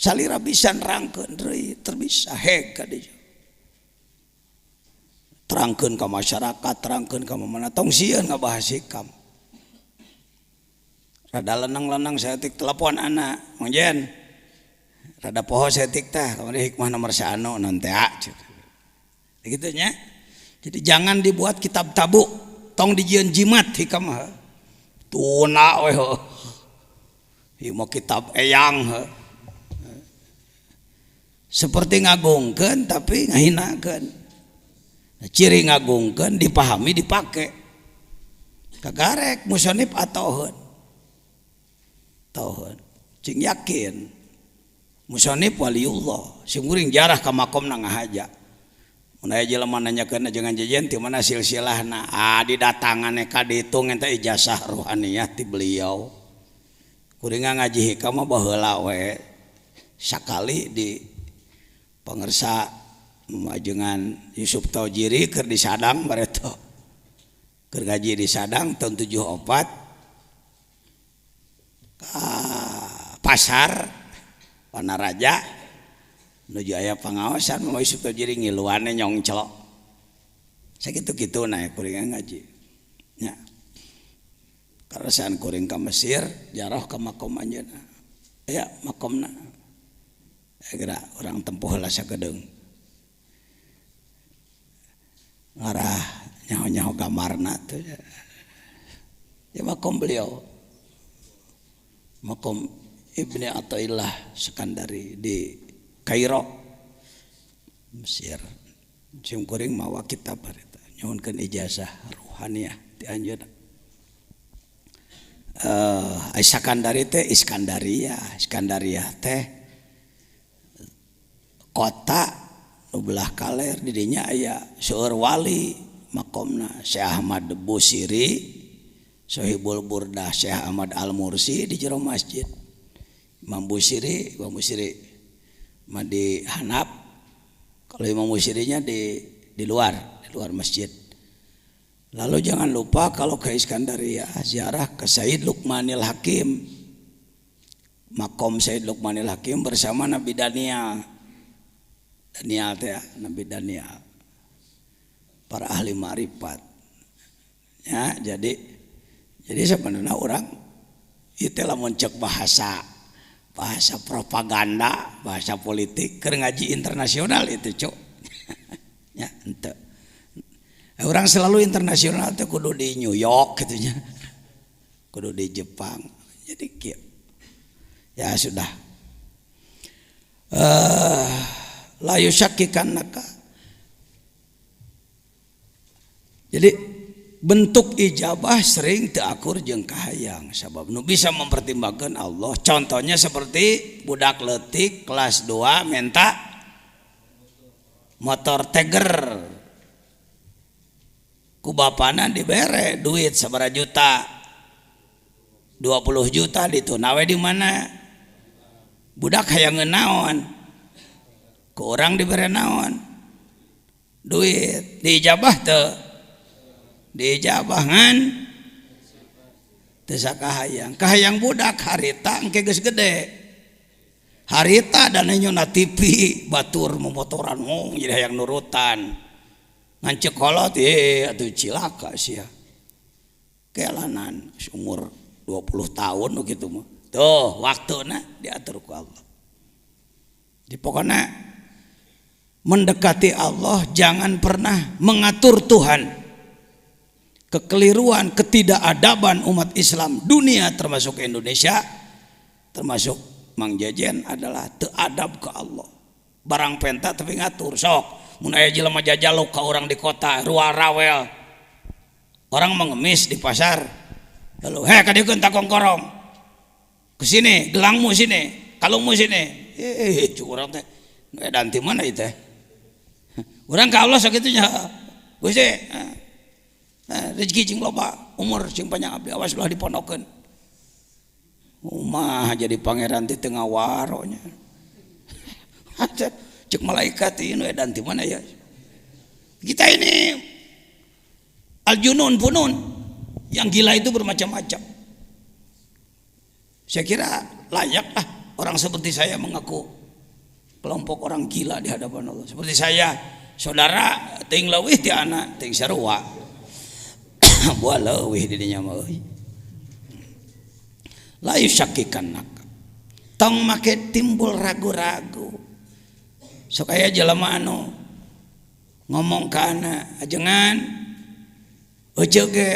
salira bisa nerangkeun deui terbisa heg ka dieu terangkeun ka masyarakat terangkeun ka mana tong sieun ngabahas hikam rada lenang-lenang saeutik telepon anak Mang Jen rada poho saeutik teh kamari hikmah nomor 1 naon teh gitu nya. Jadi jangan dibuat kitab tabu tong dijieun jimat hikam tuna we ieu mah kitab eyang seperti ngagungkeun tapi ngahinakeun. Ciri ngagungkeun dipahami dipake kagarek musonif atoheun cing yakin musonif waliullah simkuring jarah ka makomna ngahaja mun aya jelema nanyakeun jangan jajan ti mana silsilahna didatangan ka ditu ngenta ijazah ruhaniyah ti beliau kuring ngaji hikam mah baheula we sakali di pangersa majengan Yusuf Taujiri keur di Sadang bareto keur ngaji di Sadang tahun 74 ka pasar Panaraja nuju aya pangaosan mah Yusuf Taujiri ngiluane nyongclok sakitu-kituna kuring ngaji nya karasan kuring ka Mesir jarah ka makom anjeunna aya makomna geura urang tempuh heula sagedeung ngarah nyaho-nyaho gamarna tuh ya makom beliau makom Ibni Athaillah Sekandari di Kairo Mesir cing kuring mawa kitab eta nyuhunkeun ijazah ruhaniyah ti anjeunna Sekandari teh Iskandariyah teh kota belah kaler di dinya aya seueur wali makomna Syekh Ahmad Busiri Sohibul Burdah Syekh Ahmad Al-Mursi di jero masjid Imam Busiri mah di Hanaf kalau Imam Busirinya di luar masjid. Lalu jangan lupa kalau ke Iskandariyah ziarah ke Sayyid Luqmanil Hakim makom Sayyid Luqmanil Hakim bersama Nabi Daniel teh Nabi Daniel para ahli ma'rifat ya jadi sebenarnya orang itu lamun cek bahasa propaganda bahasa politik keur ngaji internasional itu cuk ya ente orang selalu internasional teh kudu di New York gitu nya kudu di Jepang jadi kieu ya sudah la yusyakkikanaka. Jadi bentuk ijabah sering teu akur jeung kahayang sabab nu bisa mempertimbangkan Allah contohnya seperti budak leutik kelas 2 minta motor Tiger ku bapana dibere duit sabaraha juta 20 juta ditunawe di mana budak hayang naon ke orang diberi naon duit diijabah teu diijabahan teu kahayang budak harita engke geus gede harita dan nyona TV batur memotoran jadi hayang nurutan ngancek kolot atuh cilaka sia kealanan umur 20 tahun gitu mah tuh waktuna diatur ku Allah di pokoknya mendekati Allah jangan pernah mengatur Tuhan. Kekeliruan, ketidakadaban umat Islam dunia termasuk Indonesia termasuk Mang Jajen adalah teu adab ke Allah. Barang penta tapi ngatur sok. Mun aya jelema jajaluk ka orang di kota ruar rawel. Orang mengemis di pasar. Lalu ka dieu tak kongkorong. Ke sini, gelangmu sini, kalungmu sini. Curang teh. Dan di mana itu? Urang ka Allah sakitunya Gusti rezeki cing loba umur cing panjang abdi awas ulah dipondokeun umah jadi pangeran di tengah waronya cek malaikat ini dan di mana ya kita ini al-junun punun yang gila itu bermacam-macam saya kira layaklah orang seperti saya mengaku kelompok orang gila di hadapan Allah. Seperti saya, saudara ting leuwih ti anak ting sarua. Buah leuwih di dinya mah euy. La yusyakkikannak. Tong make timbul ragu-ragu. Sok aya jelema anu ngomong ka anak, ajengan euceug ge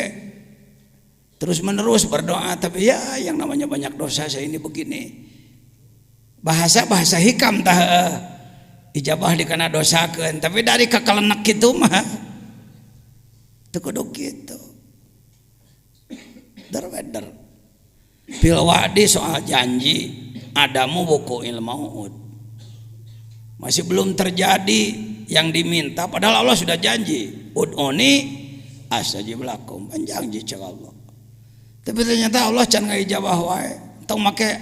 terus menerus berdoa, tapi ya yang namanya banyak dosa saya ini begini. Bahasa hikam tah ijabah dikana dosakeun, tapi dari kakalenek kitu mah teu kudu kitu. Darweder fil wa'di soal janji adamu buku ilmu masih belum terjadi yang diminta, padahal Allah sudah janji ud'uni astajib lakum, janji cek Allah. Tapi ternyata Allah can ngaijabah wae, tong make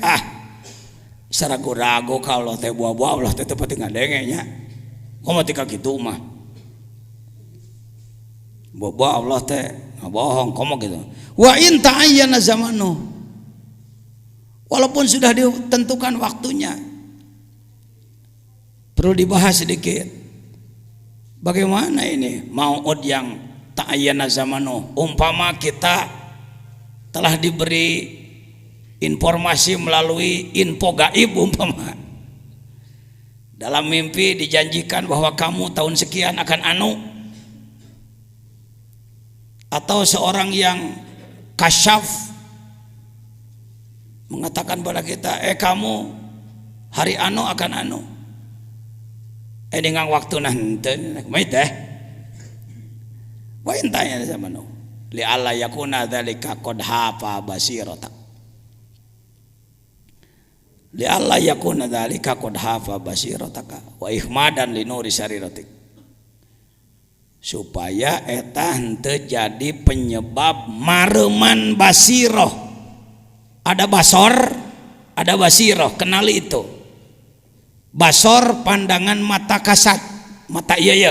saragu-ragu kalau teh buah-buah Allah teh teu pati ngadenge nya. Komo tika kitu mah. Buah-buah Allah teh ngabohong komo gitu. Wa in ta'ayyana zamanu. Walaupun sudah ditentukan waktunya. Perlu dibahas sedikit. Bagaimana ini mau'ud yang ta'ayyana zamanu? Umpama kita telah diberi informasi melalui info gaib umpama. Dalam mimpi dijanjikan bahwa kamu tahun sekian akan anu. Atau seorang yang kasyaf mengatakan pada kita, kamu hari anu akan anu. Dengan waktu nanti, mait wa intanya zamanu. Li alla yakuna dzalika qad hafa basiratak. Li alla yakuna dzalika qad hafa basirataka wa ihmadan li nuri sariratik. Supaya eta henteu jadi penyebab mareman basiroh. Ada basor, ada basiroh, kenali itu. Basor pandangan mata kasat, mata ieu.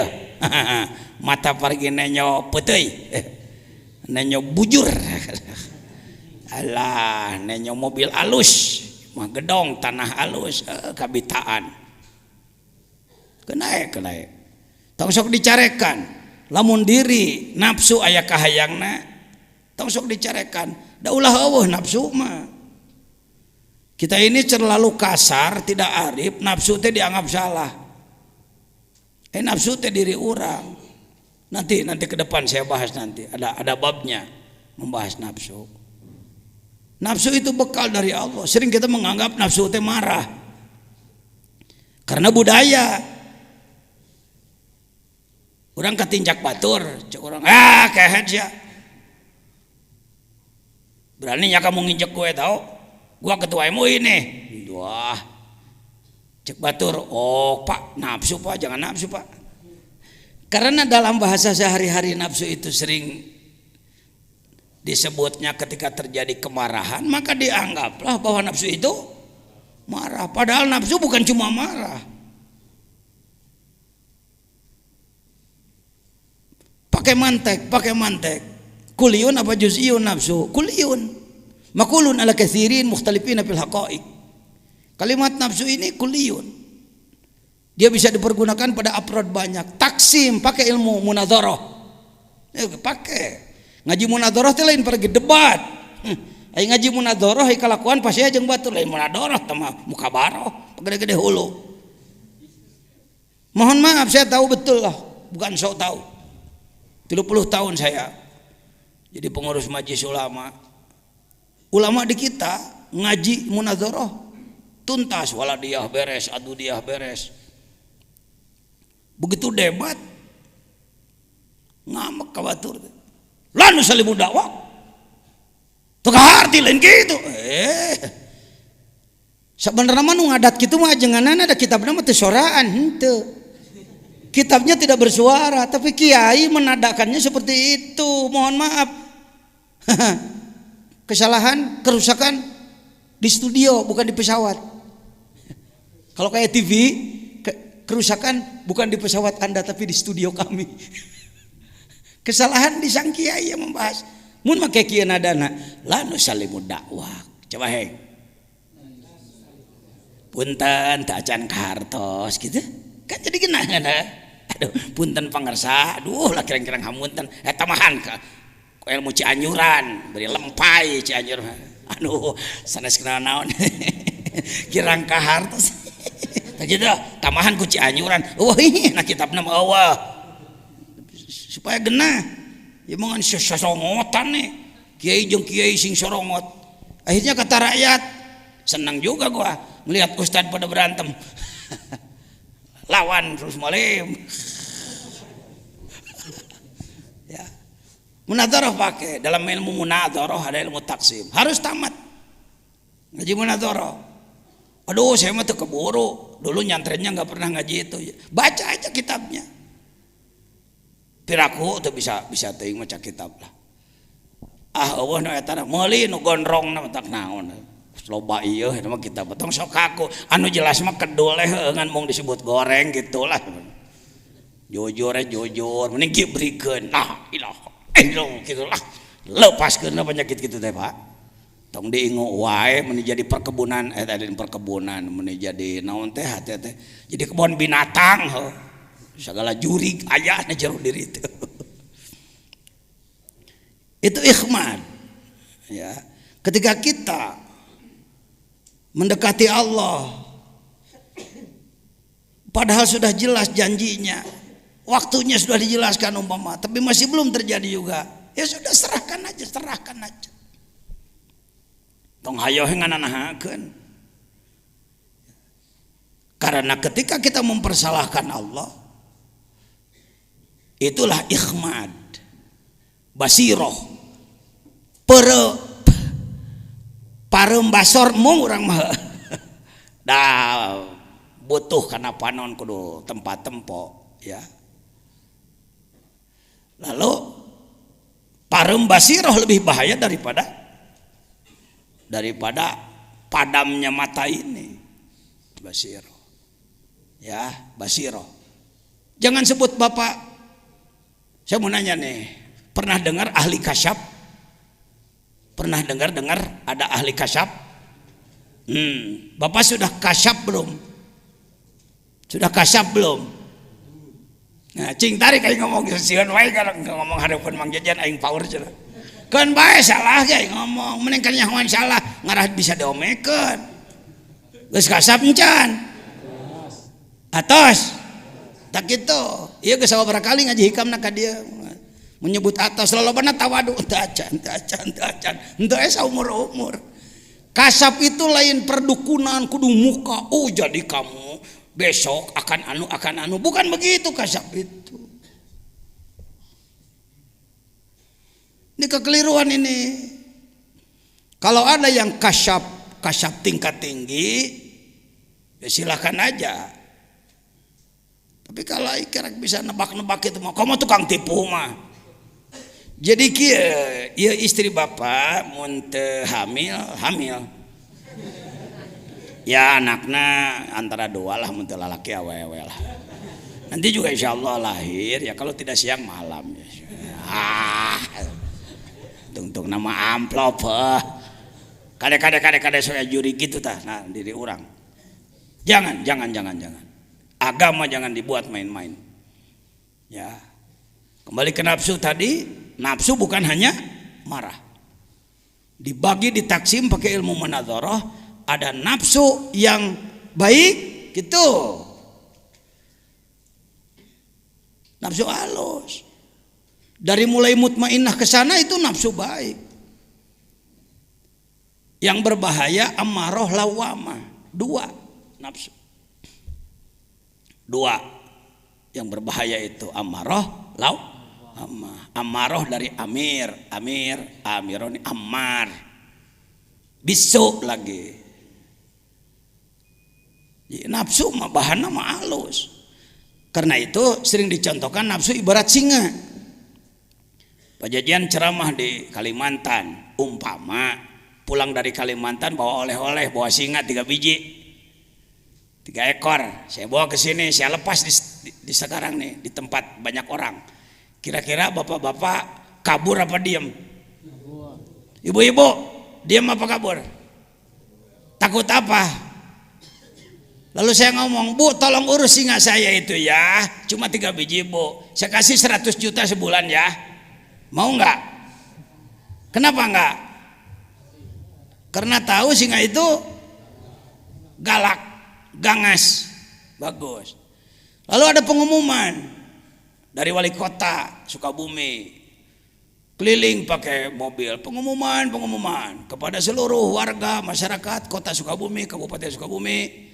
Mata pergi nenyo peuteui. Nenyo bujur. Alah, nenyo mobil alus, mah gedong tanah alus, kabitaan. Kenae. Tong sok dicarekan. Lamun diri nafsu aya kahayangna, tong sok dicarekan. Da ulah eueuh nafsu mah. Kita ini terlalu kasar, tidak arif, nafsu teh dianggap salah. Nafsu teh diri orang. Nanti ke depan saya bahas nanti. Ada babnya membahas nafsu. Nafsu itu bekal dari Allah. Sering kita menganggap nafsu teh marah. Karena budaya. Orang ketinjak batur, cek orang, kehet ya. Beraninya kamu nginjek gue tau? Gua ketuaimu ini. Wah. Cek batur, pak, nafsu pak, jangan nafsu pak. Karena dalam bahasa sehari-hari nafsu itu sering disebutnya ketika terjadi kemarahan, maka dianggaplah bahwa nafsu itu marah. Padahal nafsu bukan cuma marah. Pakai mantek. Kuliun apa juz'iyun nafsu? Kuliun. Makulun ala katsirin mukhtalifina fil haqa'iq. Kalimat nafsu ini kuliun. Dia bisa dipergunakan pada afrod banyak. Taksim, pakai ilmu munadharah. Pakai. Ngaji munadharah teh lain pergi debat. Ai ngaji munadharah ai kalakuan pasti jeung batur lain munadharah teh mah muka baroh, gede-gede hulu. Mohon maaf saya tahu betul lah, bukan sok tahu. 30 tahun saya jadi pengurus majelis ulama. Ulama di kita ngaji munadharah tuntas, waladiyah beres, adudiyah beres. Begitu debat ngamek ka batur. Lan salimu dakwah. Teu kaharti lain kitu. Sabenerna mah nu ngadat kitu mah ajenganana ada kitabna mah teu soraan henteu. Kitabnya tidak bersuara, tapi kiai menadakannya seperti itu. Mohon maaf. Kesalahan, kerusakan di studio bukan di pesawat. Kalau kayak TV, kerusakan bukan di pesawat Anda tapi di studio kami. Kesalahan di sang kiai yang membahas. Mun make kieu nadana, la nusallimu dakwah. Coba punten teu acan kahartos gitu kan jadi genah aduh punten pangersa aduh lah kirang-kirang hamunten eta mahan ka ilmu Cianjuran beri lempai Cianjur aduh sanes kenal naon kirang kahartos gitu tamahan ku Cianjuran nah kitabna mah eueuh supaya genah ya mangan sorongotan nih kiai jeung kiai sing sorongot akhirnya kata rakyat senang juga gua melihat ustad pada berantem lawan terus malim ya munadharah pakai dalam ilmu munadharah ada ilmu taksim harus tamat ngaji munadharah aduh saya mah teu keburu dulu nyantrennya nggak pernah ngaji itu baca aja kitabnya piraku tuh bisa teuing maca kitab lah eueuh nu eta meuli nu gondrong na tak naon loba ieu eta mah kitab tong sok aku anu jelas mah kedul ngan mung disebut goreng gitulah jujur mending kibrikeun nah ilaha illallah gitulah lepaskeun penyakit kitu teh Pak tong diingu wae mun jadi perkebunan tadi perkebunan mun jadi naon teh teh jadi kebun binatang segala jurig aya na jero diri itu ikhmad ya ketika kita mendekati Allah padahal sudah jelas janjinya waktunya sudah dijelaskan umpama tapi masih belum terjadi juga ya sudah serahkan aja tong hayo ngananahakeun karena ketika kita mempersalahkan Allah itulah ikhmad basiroh parembasor mung urang mah dah butuh kana panon kudu tempat tempo ya lalu parembasiroh lebih bahaya daripada padamnya mata ini basiroh ya basiroh jangan sebut bapak saya mau nanya nih pernah dengar ahli kasyaf pernah dengar ada ahli kasyaf bapak sudah kasyaf belum nah cing tarik aing ngomong sieun wae kalau ngomong hareupeun Mang Jajan aing power cenah kan bae salah ge ngomong mending kan nyahoan salah ngarah bisa diomekeun geus kasyaf encan atos tak gitu ieu geus sabaraha kali ngaji hikamna ka dieu menyebut atas lolobana tawadu teu acan henteu saumur-umur kasyaf itu lain perdukunan kudu muka jadi kamu besok akan anu bukan begitu kasyaf itu ini kekeliruan ini kalau ada yang kasyaf tingkat tinggi ya silakan aja tapi kalau kira bisa nebak-nebak itu mah kamu tukang tipu mah jadi kieu istri bapak mun teu hamil ya anakna antara dua lah mun teu lalaki awewe lah nanti juga insyaallah lahir ya kalau tidak siang malam ya tung nama amplop kade saya juri gitu tah nah diri orang jangan agama jangan dibuat main-main ya kembali ke nafsu tadi nafsu bukan hanya marah dibagi ditaksim pakai ilmu munadharah ada nafsu yang baik gitu nafsu halus dari mulai mutmainnah ke sana itu nafsu baik yang berbahaya ammarah lawamah dua nafsu dua yang berbahaya itu ammarah ammarah dari amironi ammar bisu lagi nafsu mah bahanna mah halus karena itu sering dicontohkan nafsu ibarat singa Pajajian ceramah di Kalimantan umpama pulang dari Kalimantan bawa oleh-oleh bawa singa 3 biji 3 ekor saya bawa ke sini saya lepas di sekarang nih di tempat banyak orang. Kira-kira bapak-bapak kabur apa diem? Ibu-ibu diem apa kabur? Takut apa? Lalu saya ngomong, Bu tolong urus singa saya itu ya, cuma 3 biji Bu, saya kasih 100 juta sebulan ya, mau nggak? Kenapa nggak? Karena tahu singa itu galak, gangas, bagus. Lalu ada pengumuman dari wali kota Sukabumi, keliling pakai mobil, pengumuman kepada seluruh warga masyarakat kota Sukabumi, Kabupaten Sukabumi,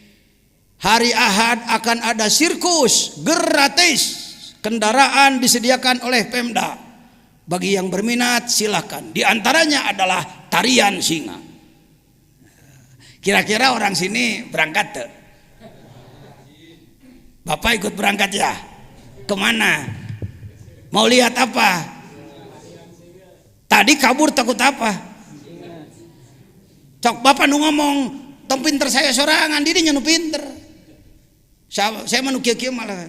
hari Ahad akan ada sirkus gratis, kendaraan disediakan oleh Pemda, bagi yang berminat silakan, di antaranya adalah tarian singa. Kira-kira orang sini berangkat tuh? Bapak ikut berangkat ya? Kemana? Mau lihat apa? Tadi kabur takut apa? Cok bapak nu ngomong, tong pinter saya sorangan, dirinya nu pinter. Saya manu kieu-kieu malah.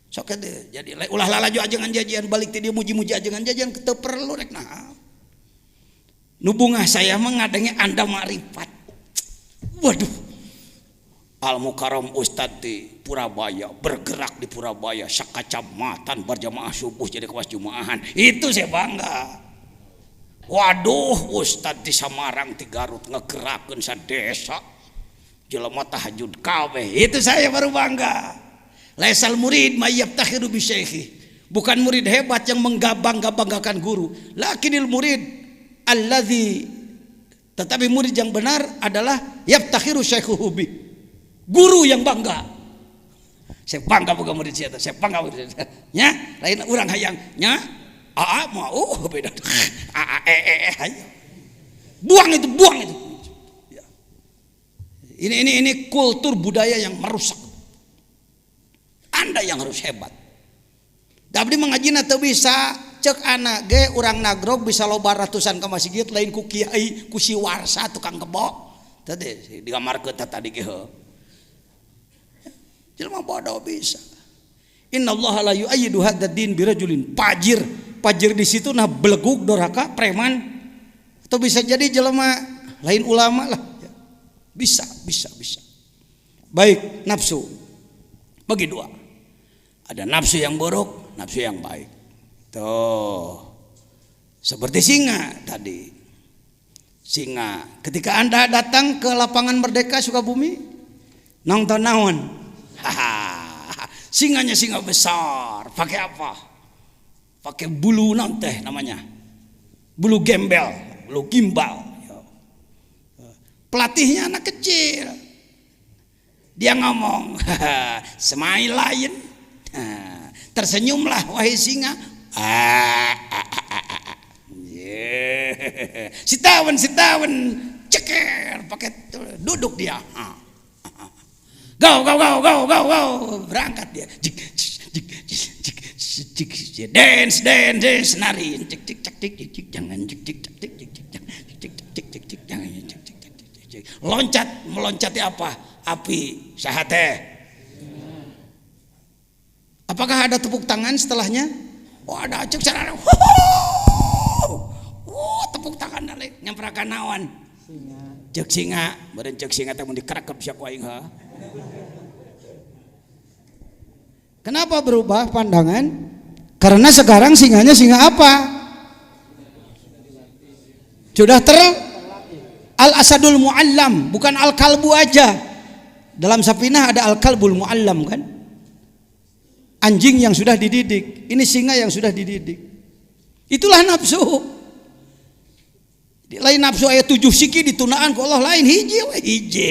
Sok teh jadi ulah lalaju ajengan jajian balik ti dia muji-muji ajengan jajian teu perlu rek nah. Nu bungah saya mah ngadenge Anda marifat. Waduh, Al Mukarram Ustadz di Purabaya, bergerak di Purabaya, sakacamatan berjamaah subuh jadi kewas jumaahan, itu saya bangga. Waduh, Ustadz di Samarang, di Garut ngegerakeun sadesa, jelema tahajud kabeh, itu saya baru bangga. Laisal murid mayyabtakhiru bi syaikhi, bukan murid hebat yang menggabang-gabangkan guru, lakinil murid alladzi, tetapi murid yang benar adalah yabtakhiru syaikhuhu bi, guru yang bangga. Saya bangga boga murid saya, saya bangga murid saya. Nya, lain urang hayang nya, mau beda. Buang itu. Ya. Ini kultur budaya yang merusak. Anda yang harus hebat. Dabdi mengajina teu bisa cek anak ge urang nagrog bisa loba ratusan ka masjid lain ku kiai ku si warsa tukang kebo. Tadi digamarkeun tadi ge heuh. Jelema bodoh bisa. Innallaha la yu'ayyidu hadzal din birajulin fajir. Fajir di situ nah beleguk doraka preman. Atau bisa jadi jelema lain ulama lah. Bisa. Baik, nafsu. Bagi dua. Ada nafsu yang buruk, nafsu yang baik. Tuh. Seperti singa tadi. Singa. Ketika Anda datang ke lapangan Merdeka Sukabumi, nonton naon? Singanya singa besar. Pakai apa? Pakai bulu naon teh namanya? Bulu gembel, bulu gimbal. Pelatihnya anak kecil. Dia ngomong, smile lion. Tersenyumlah wahai singa. Sitawan ceker pakai duduk dia. Go berangkat dia. Dance nari jangan loncat meloncati apa? Api sahate. Apakah ada tepuk tangan setelahnya? Oh ada cek sarana. Tepuk tangan nalik nyamperakan naon? Cek singa, beureun cek singa teh mun dikerekep sia ku aing ha. Kenapa berubah pandangan? Karena sekarang singanya singa apa? Sudah al-asadul muallam, bukan al-kalbu aja. Dalam Safinah ada al-kalbul muallam kan? Anjing yang sudah dididik. Ini singa yang sudah dididik. Itulah nafsu. Lain nafsu ayat 7 siki ditunaan ku Allah, lain hiji.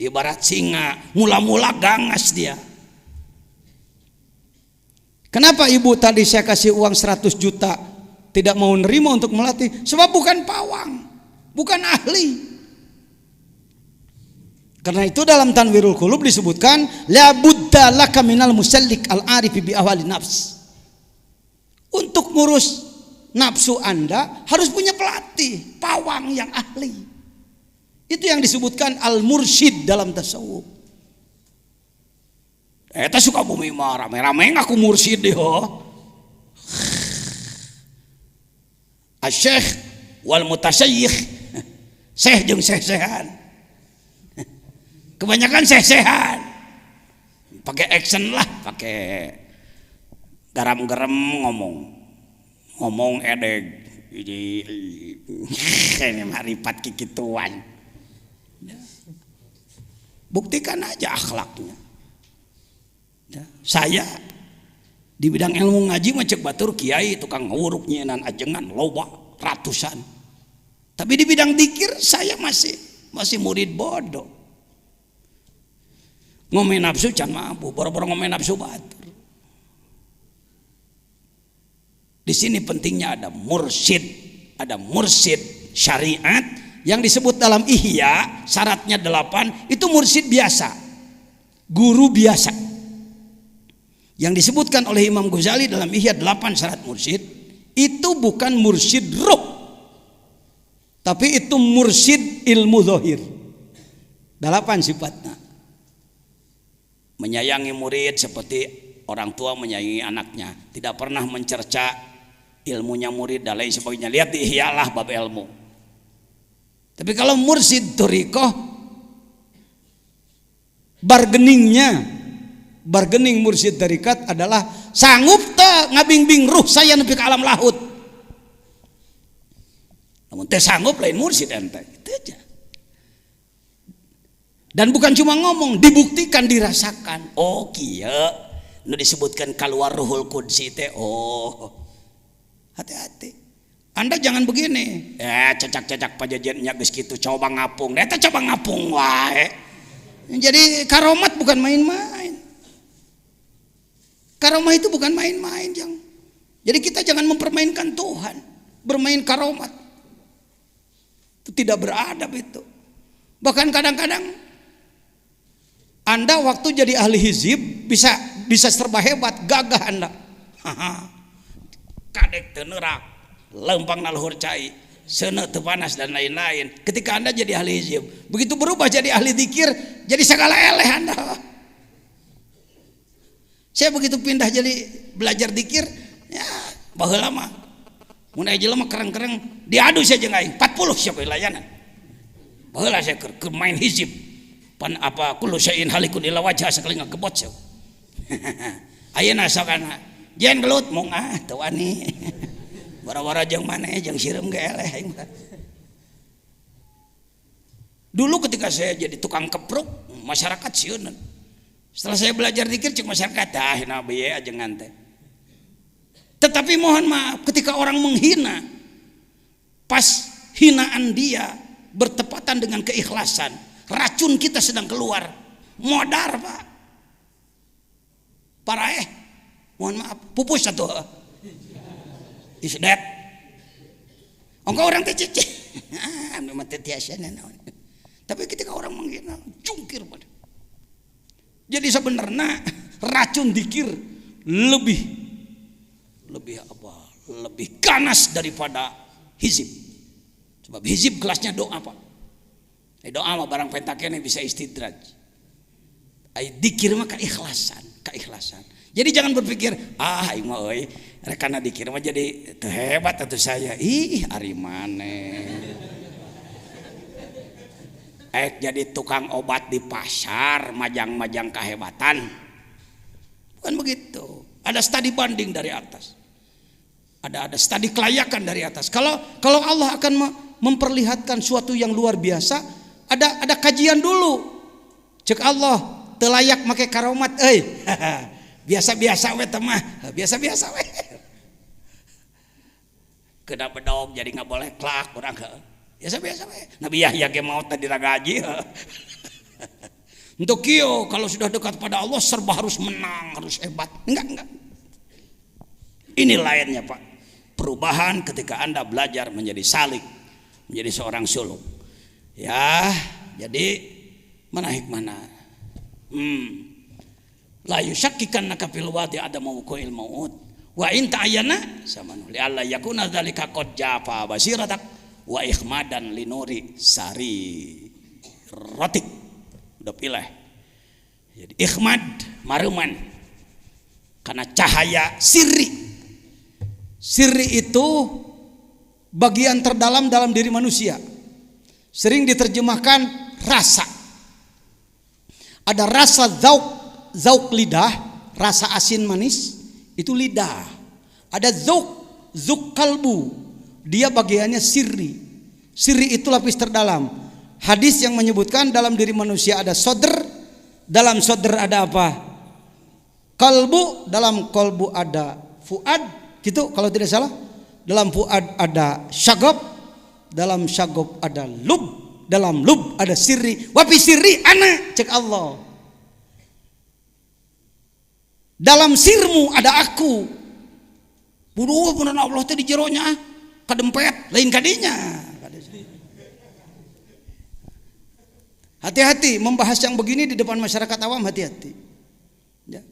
Ibarat singa, mula-mula gangas dia. Kenapa ibu tadi saya kasih uang 100 juta tidak mau nerima untuk melatih? Sebab bukan pawang, bukan ahli. Karena itu dalam Tanwirul Qulub disebutkan la budda laka minal musallik al-arifi bi ahwali nafs. Untuk ngurus nafsu Anda harus punya pelatih, pawang yang ahli. Itu yang disebutkan al-mursyid dalam tasawuf. Eta Sukabumi mah rame-rame ngaku mursyid deh ho. Asy-syekh wal mutasyayikh. Syekh jeung syekh-syekhan. Kebanyakan sesehan. Pakai action lah, pakai garam-garam ngomong edeg. Ini maripat kikituan. Buktikan aja akhlaknya. Saya di bidang ilmu ngaji mah cek batur kiai tukang nguruk nyenan ajengan loba ratusan. Tapi di bidang dikir saya masih murid bodoh. Ngomongin nafsu can mampu, boro-boro ngomongin nafsu batur. Di sini pentingnya ada mursyid syariat yang disebut dalam Ihya, syaratnya 8, itu mursyid biasa, guru biasa. Yang disebutkan oleh Imam Ghazali dalam Ihya 8 syarat mursyid, itu bukan mursyid ruh, tapi itu mursyid ilmu zahir. 8 sifatnya. Menyayangi murid seperti orang tua menyayangi anaknya, tidak pernah mencerca ilmunya murid dan lain sebagainya. Lihat di Ihya lah bab ilmu. Tapi kalau mursyid thariqah, bargaining mursyid tarikat adalah sanggup teu ngabingbing ruh saya nepi ka alam lahut. Namun teu sanggup lain mursyid ente. Itu aja. Dan bukan cuma ngomong, dibuktikan, dirasakan. Oh kieu nu disebutkan keluar ruhul qudsi teh. Oh. Hati-hati. Anda jangan begini. Cacak-cacak pajajannya geus kitu coba ngapung. Eta coba ngapung wae. Jadi karomat bukan main-main. Karomah itu bukan main-main, Jang. Jadi kita jangan mempermainkan Tuhan, bermain karomat. Itu tidak beradab itu. Bahkan kadang-kadang Anda waktu jadi ahli hizib bisa serba hebat, gagah Anda. Kadek teu neurak, lempang naluhur cai, seuneu teu panas dan lain-lain. Ketika Anda jadi ahli hizib, begitu berubah jadi ahli zikir, jadi segala eleh Anda. Saya begitu pindah jadi belajar dikir, ya baheula mah mun aya jelema kereng-kereng diadu saja aing 40 siapa layanan. Baheula saya keur main hizib. Pan apa kullu syai'in halikun illa wajha sakali ngagebot saya. Ayeuna sokana jen gelut mung teu wani. Bara-bara jeung maneh jeung sireum ge eleh aing. Dulu ketika saya jadi tukang kepruk, masyarakat sieunan. Setelah saya belajar zikir cek masyarakat nabi ya ajengan teh. Tetapi mohon maaf ketika orang menghina, pas hinaan dia bertepatan dengan keikhlasan, racun kita sedang keluar, modar Pak. Parah mohon maaf, pupus satu. Is that? Engkau orang teh cicing. Memang teh tiasana naon. Tapi ketika orang menghina, jungkir pada. Jadi sebenarnya racun zikir lebih ganas daripada hizib. Sebab hizib kelasnya doa Pak. Doa mah barang pentakene bisa istidraj. Zikir mah keikhlasan. Jadi jangan berpikir aing mah euy rekana zikir mah jadi teu hebat atuh saya. Ih ari maneh. Jadi tukang obat di pasar, majang-majang kehebatan. Bukan begitu. Ada studi banding dari atas. Ada studi kelayakan dari atas. Kalau Allah akan memperlihatkan suatu yang luar biasa, ada kajian dulu. Cek Allah, teu layak make karomat euy. Biasa-biasa we teh mah, biasa-biasa we. Kena bedog jadi enggak boleh klak urang biasa-biasa we. Nabi Yahya ge maot tadi ragaji. Untuk kieu kalau sudah dekat pada Allah serba harus menang, harus hebat. Enggak. Ini lainnya Pak. Perubahan ketika Anda belajar menjadi salik, menjadi seorang suluk. Ya, jadi mana hikmahna? La yusakkikannaka fil wadi adamu qail maut. Wa in ta'ayyana samanu li alla yakuna dzalika qad jafa basiratak wa ikhmadan linuri sari rotik. Udah pilih. Jadi ikhmad maruman karena cahaya sirri. Sirri itu bagian terdalam dalam diri manusia. Sering diterjemahkan rasa. Ada rasa zauk lidah, rasa asin manis, itu lidah. Ada zuk kalbu, dia bagiannya sirri. Sirri itu lapis terdalam. Hadis yang menyebutkan dalam diri manusia ada sodr, dalam sodr ada apa? Kalbu, dalam kalbu ada fuad, gitu kalau tidak salah. Dalam fuad ada syagab, dalam syagab ada lub, dalam lub ada sirri. Wapi sirri ana, cek Allah. Dalam sirmu ada aku. Buduh bener Allah teh di jeronya, kadempet lain kadinya. Hati-hati membahas yang begini di depan masyarakat awam, hati-hati. Ya.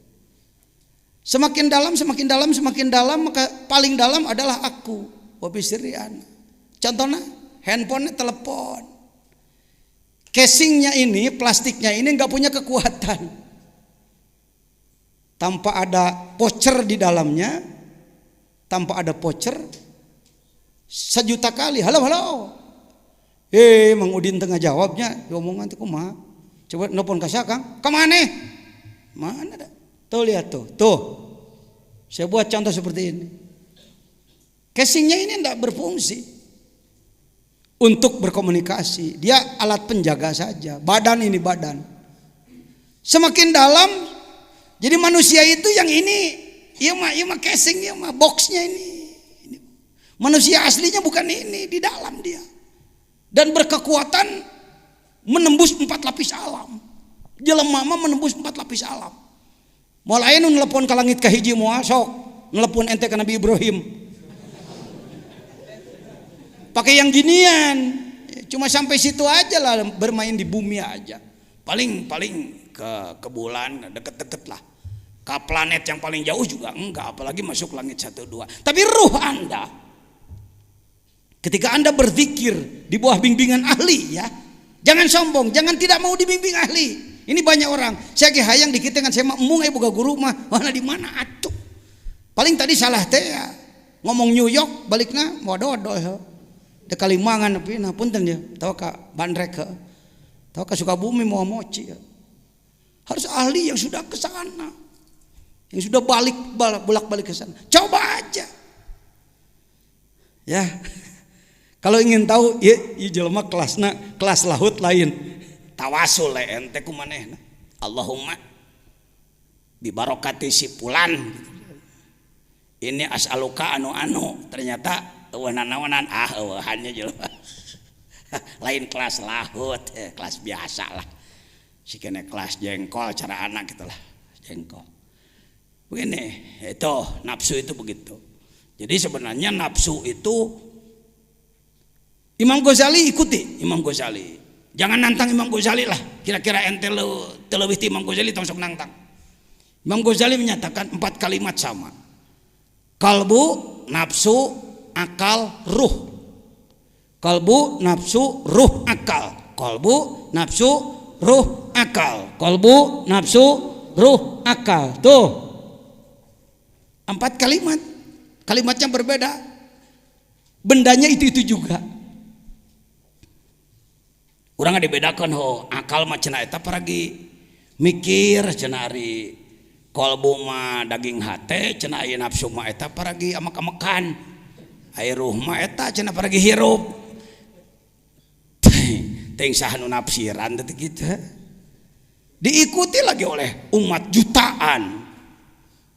Semakin dalam, maka paling dalam adalah aku. Wabi sirian. Contohnya, handphone, telepon. Casingnya ini, plastiknya ini nggak punya kekuatan. Tanpa ada voucher di dalamnya, tanpa ada voucher, 1.000.000 kali, halo. Mang Udin tengah jawabnya, omongan teh kumaha? Coba nelpon ka Kang, kemana? Mana dah? Tuh lihat tuh. Saya buat contoh seperti ini. Casingnya ini tidak berfungsi untuk berkomunikasi. Dia alat penjaga saja. Badan. Semakin dalam, jadi manusia itu yang ini, iya mah casing, iya mah boxnya ini. Manusia aslinya bukan ini, di dalam dia. Dan berkekuatan menembus 4 lapis alam. Jelema mah menembus 4 lapis alam. Mulai nu nelpon ka langit ka hiji moal sok nelpon ente ka Nabi Ibrahim. Pakai yang ginian. Cuma sampai situ aja lah, bermain di bumi aja. Paling ke bulan deket-deket lah. Ke planet yang paling jauh juga enggak, apalagi masuk langit 1 2. Tapi ruh Anda ketika Anda berzikir di bawah bimbingan ahli, ya. Jangan sombong, jangan tidak mau dibimbing ahli. Ini banyak orang, saya ge hayang dikit dengan saya emung boga guru mah, mana di mana atuh. Paling tadi salah teh ya. Ngomong New York balikna mododol. Teh Kalimangan tapi nah punten ya, tahu ka Bandrek, tahu ka Sukabumi mau moci ya. Harus ahli yang sudah ke sana. Yang sudah bolak-balik ke sana. Coba aja. Ya. Kalau ingin tahu ya jelema kelas laut lain. Tawasul ente kumanehna. Allahumma bibarokati si fulan. Ini as'aluka anu ternyata eueuh-naonan eueuhannya jelema. Lain kelas laut, kelas biasa lah. Sikena kelas jengkol cara anak gitulah. Jengkol. Begini, itu nafsu itu begitu. Jadi sebenarnya nafsu itu Imam Ghazali ikuti Imam Ghazali. Jangan nantang Imam Ghazali lah. Kira-kira ente leuwih ti Imam Ghazali tong sok nantang. Imam Ghazali menyatakan 4 kalimat sama. Kalbu, nafsu, akal, ruh. Kalbu, nafsu, ruh, akal. Kalbu, nafsu, ruh, akal. Kalbu, nafsu, ruh, akal. Tuh. 4 kalimat. Kalimatnya berbeda. Bendanya itu juga. Urang dibedakan akal mah cenah eta paragi mikir cenah ari kolbu mah daging hate cenah aya nafsu mah eta paragi amek-amekan aya ruh mah eta cenah paragi hirup teuing saha nu nafsiran teh kitu diikuti lagi oleh umat jutaan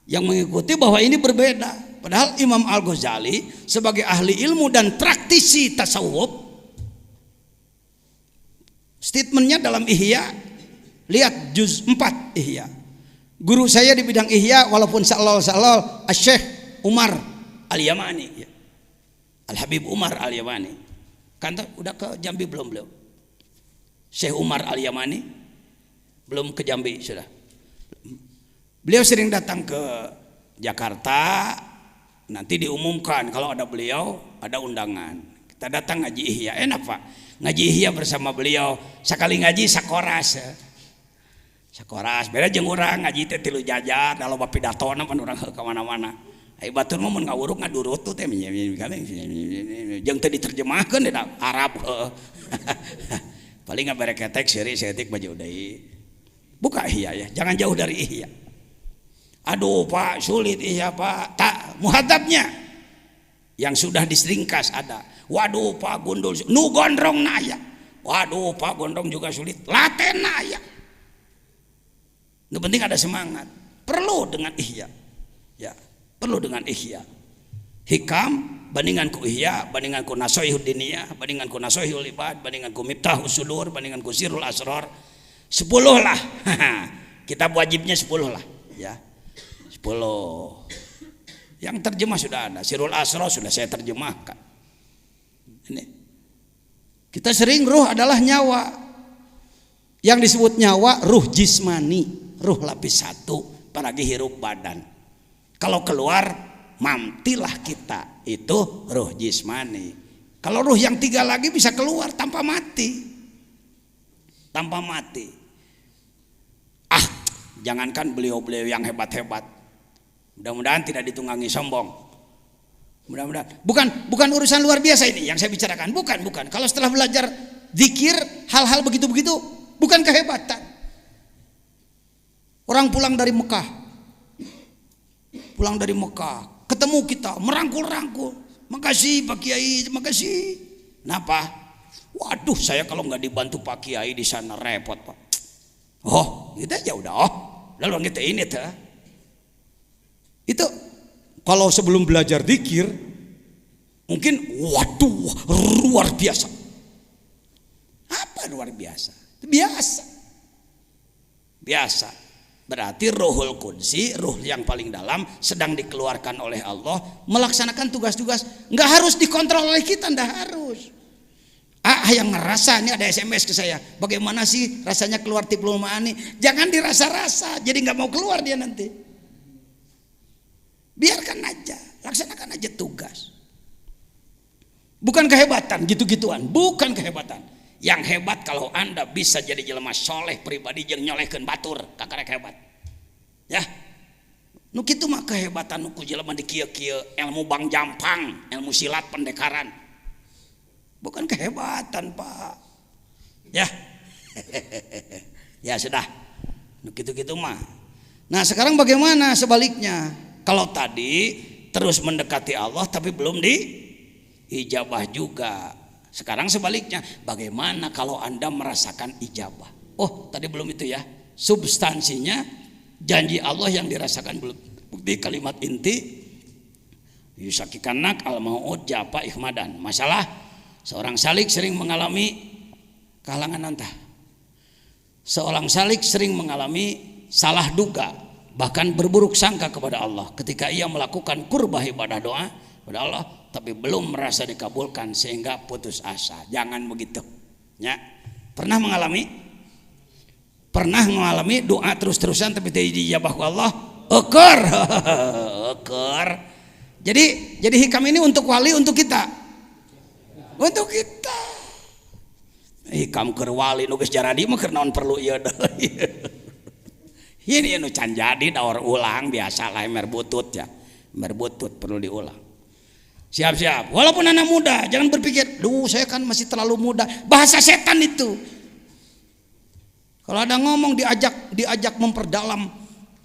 yang mengikuti bahwa ini berbeda. Padahal Imam Al-Ghazali sebagai ahli ilmu dan praktisi tasawuf, statementnya dalam Ihya, lihat juz 4 Ihya. Guru saya di bidang Ihya walaupun salal Syekh Umar Al-Yamani ya. Al-Habib Umar Al-Yamani. Kan udah ke Jambi belum beliau? Syekh Umar Al-Yamani belum ke Jambi sudah. Beliau sering datang ke Jakarta, nanti diumumkan kalau ada beliau ada undangan. Kita datang ngaji Ihya, enak Pak. Ngaji Ihya bersama beliau, sekali ngaji sakoras ya. Sakoras beda jeung urang ngaji teh 3 jajar da loba pidatona pan urang ka mana-mana. Ai batur mah mun ngawuruk ngadurut teh jeung teu diterjemahkeun da Arab. Paling ngabere ketek seutik baju deui. Buka ihya ya, jangan jauh dari ihya. Aduh Pak, sulit ihya Pak. Tak, muhadzabnya yang sudah diseringkas ada. Waduh Pak, gundul nu gondrong naya. Waduh Pak, gondrong juga sulit. Laten naya. Yang penting ada semangat. Perlu dengan ihya. Ya, perlu dengan ihya. Hikam bandingan ku ihya, bandingan ku nasoihud diniyah, bandingan ku nasoihul ibad, bandingan ku miftahus sudur, bandingan ku sirrul asrar. 10 lah. Kitab wajibnya 10 lah, ya. 10. Yang terjemah sudah ada. Sirrul asrar sudah saya terjemahkan. Ini. Kita sering ruh adalah nyawa. Yang disebut nyawa ruh jismani, ruh lapis 1, apalagi hirup badan. Kalau keluar mamtilah kita, itu ruh jismani. Kalau ruh yang 3 lagi bisa keluar tanpa mati. Tanpa mati. Jangankan beliau-beliau yang hebat-hebat. Mudah-mudahan tidak ditunggangi sombong. Mudah-mudahan. Bukan urusan luar biasa ini yang saya bicarakan. Bukan. Kalau setelah belajar zikir, hal-hal begitu-begitu, bukan kehebatan. Orang pulang dari Mekah. Ketemu kita, merangkul-rangkul. Makasih Pak Kiai, makasih. Kenapa? Waduh, saya kalau nggak dibantu Pak Kiai di sana repot Pak. Oh, gitu aja udah. Lalu kita ini tuh. Itu kalau sebelum belajar zikir mungkin waduh luar biasa. Apa luar biasa? Biasa. Berarti Ruhul Qudsi, ruh yang paling dalam sedang dikeluarkan oleh Allah melaksanakan tugas-tugas. Nggak harus dikontrol oleh kita, nggak harus. Yang ngerasa, ini ada SMS ke saya, bagaimana sih rasanya keluar tiplul ma'ani? Jangan dirasa-rasa, jadi nggak mau keluar dia nanti. Biarkan aja, laksanakan aja tugas. Bukan kehebatan, gitu-gituan, bukan kehebatan. Yang hebat kalau Anda bisa jadi jelema soleh pribadi yang nyolehkeun batur, kakarek hebat. Ya. Nu kitu mah kehebatan nu ku jelema di kieu-kieu, ilmu bang jampang, ilmu silat pendekaran. Bukan kehebatan Pak. Ya. Ya sudah. Gitu-gitu mah. Nah sekarang bagaimana sebaliknya? Kalau tadi terus mendekati Allah tapi belum diijabah juga. Sekarang sebaliknya. Bagaimana kalau Anda merasakan ijabah? Oh tadi belum itu ya. Substansinya janji Allah yang dirasakan belum. Bukti kalimat inti. Yusakikanak al-mau'ud japa ikhmadan. Masalah seorang salik sering mengalami kehalangan antah. Seorang salik sering mengalami salah duga, bahkan berburuk sangka kepada Allah ketika ia melakukan kurbah ibadah doa kepada Allah, tapi belum merasa dikabulkan sehingga putus asa. Jangan begitu. Ya. Pernah mengalami doa terus-terusan tapi tidak dijabah Allah? Ekor. Jadi hikam ini untuk wali, untuk kita. Untuk kita hikam keur wali nu geus jaradi mah keur naon perlu ieu deui. Ini anu can jadi daur ulang biasa lah emer butut ya. Emer butut perlu diulang. Siap-siap. Walaupun anak muda, jangan berpikir, "Duh, saya kan masih terlalu muda." Bahasa setan itu. Kalau ada ngomong diajak memperdalam,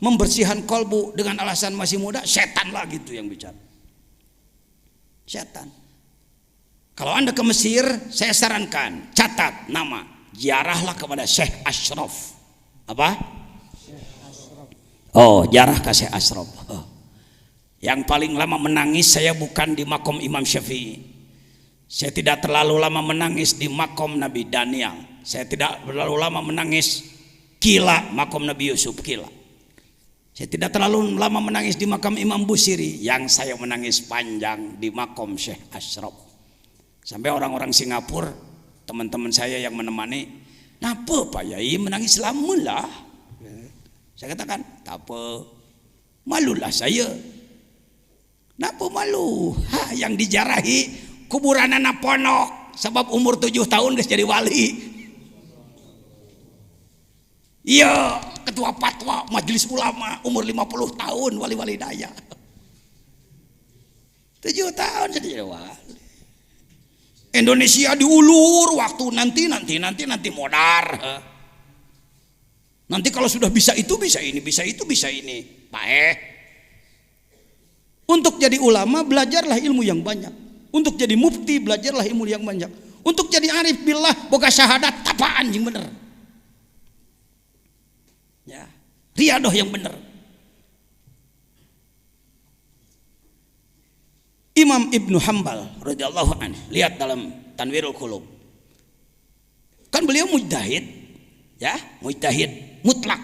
membersihkan kolbu dengan alasan masih muda, setan lah gitu yang bicara. Setan. Kalau Anda ke Mesir, saya sarankan catat nama, ziarahlah kepada Syekh Ashraf. Apa? Oh, ziarah ke Syekh Ashraf. Yang paling lama menangis saya bukan di makom Imam Syafi'i. Saya tidak terlalu lama menangis di makom Nabi Daniel. Saya tidak terlalu lama menangis Kila, makom Nabi Yusuf Kila. Saya tidak terlalu lama menangis di makam Imam Busiri. Yang saya menangis panjang di makom Syekh Ashraf. Sampai orang-orang Singapura, teman-teman saya yang menemani, "Napa Pak Yai menangis lama lah?" Saya katakan, "Tak apa, malulah saya." "Napa malu?" Yang dijarahi kuburan anak ponok, sebab umur 7 tahun geus jadi wali. Iya, ketua fatwa majelis ulama umur 50 tahun wali-wali daya. 7 tahun jadi wali. Indonesia diulur waktu nanti modar. Nanti kalau sudah bisa itu bisa ini, bisa itu bisa ini. Untuk jadi ulama belajarlah ilmu yang banyak. Untuk jadi mufti belajarlah ilmu yang banyak. Untuk jadi arif billah boga syahadat tapaan yang bener. Ya, riadoh yang bener. Imam Ibnu Hambal radhiyallahu anhu, lihat dalam Tanwirul Qulub. Kan beliau mujtahid, ya, mujtahid mutlak.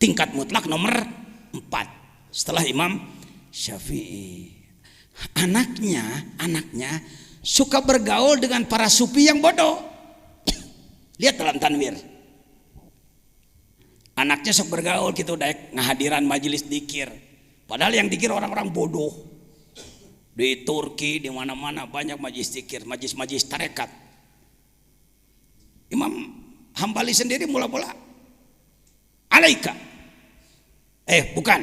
Tingkat mutlak nomor 4 setelah Imam Syafi'i. Anaknya suka bergaul dengan para sufi yang bodoh. Lihat dalam Tanwir. Anaknya sok bergaul gitu daek ngahadiran majelis dikir. Padahal yang dikir orang-orang bodoh. Di Turki di mana-mana banyak majelis dikir, majelis tarekat. Imam Hambali sendiri mula-mula alaika. Bukan.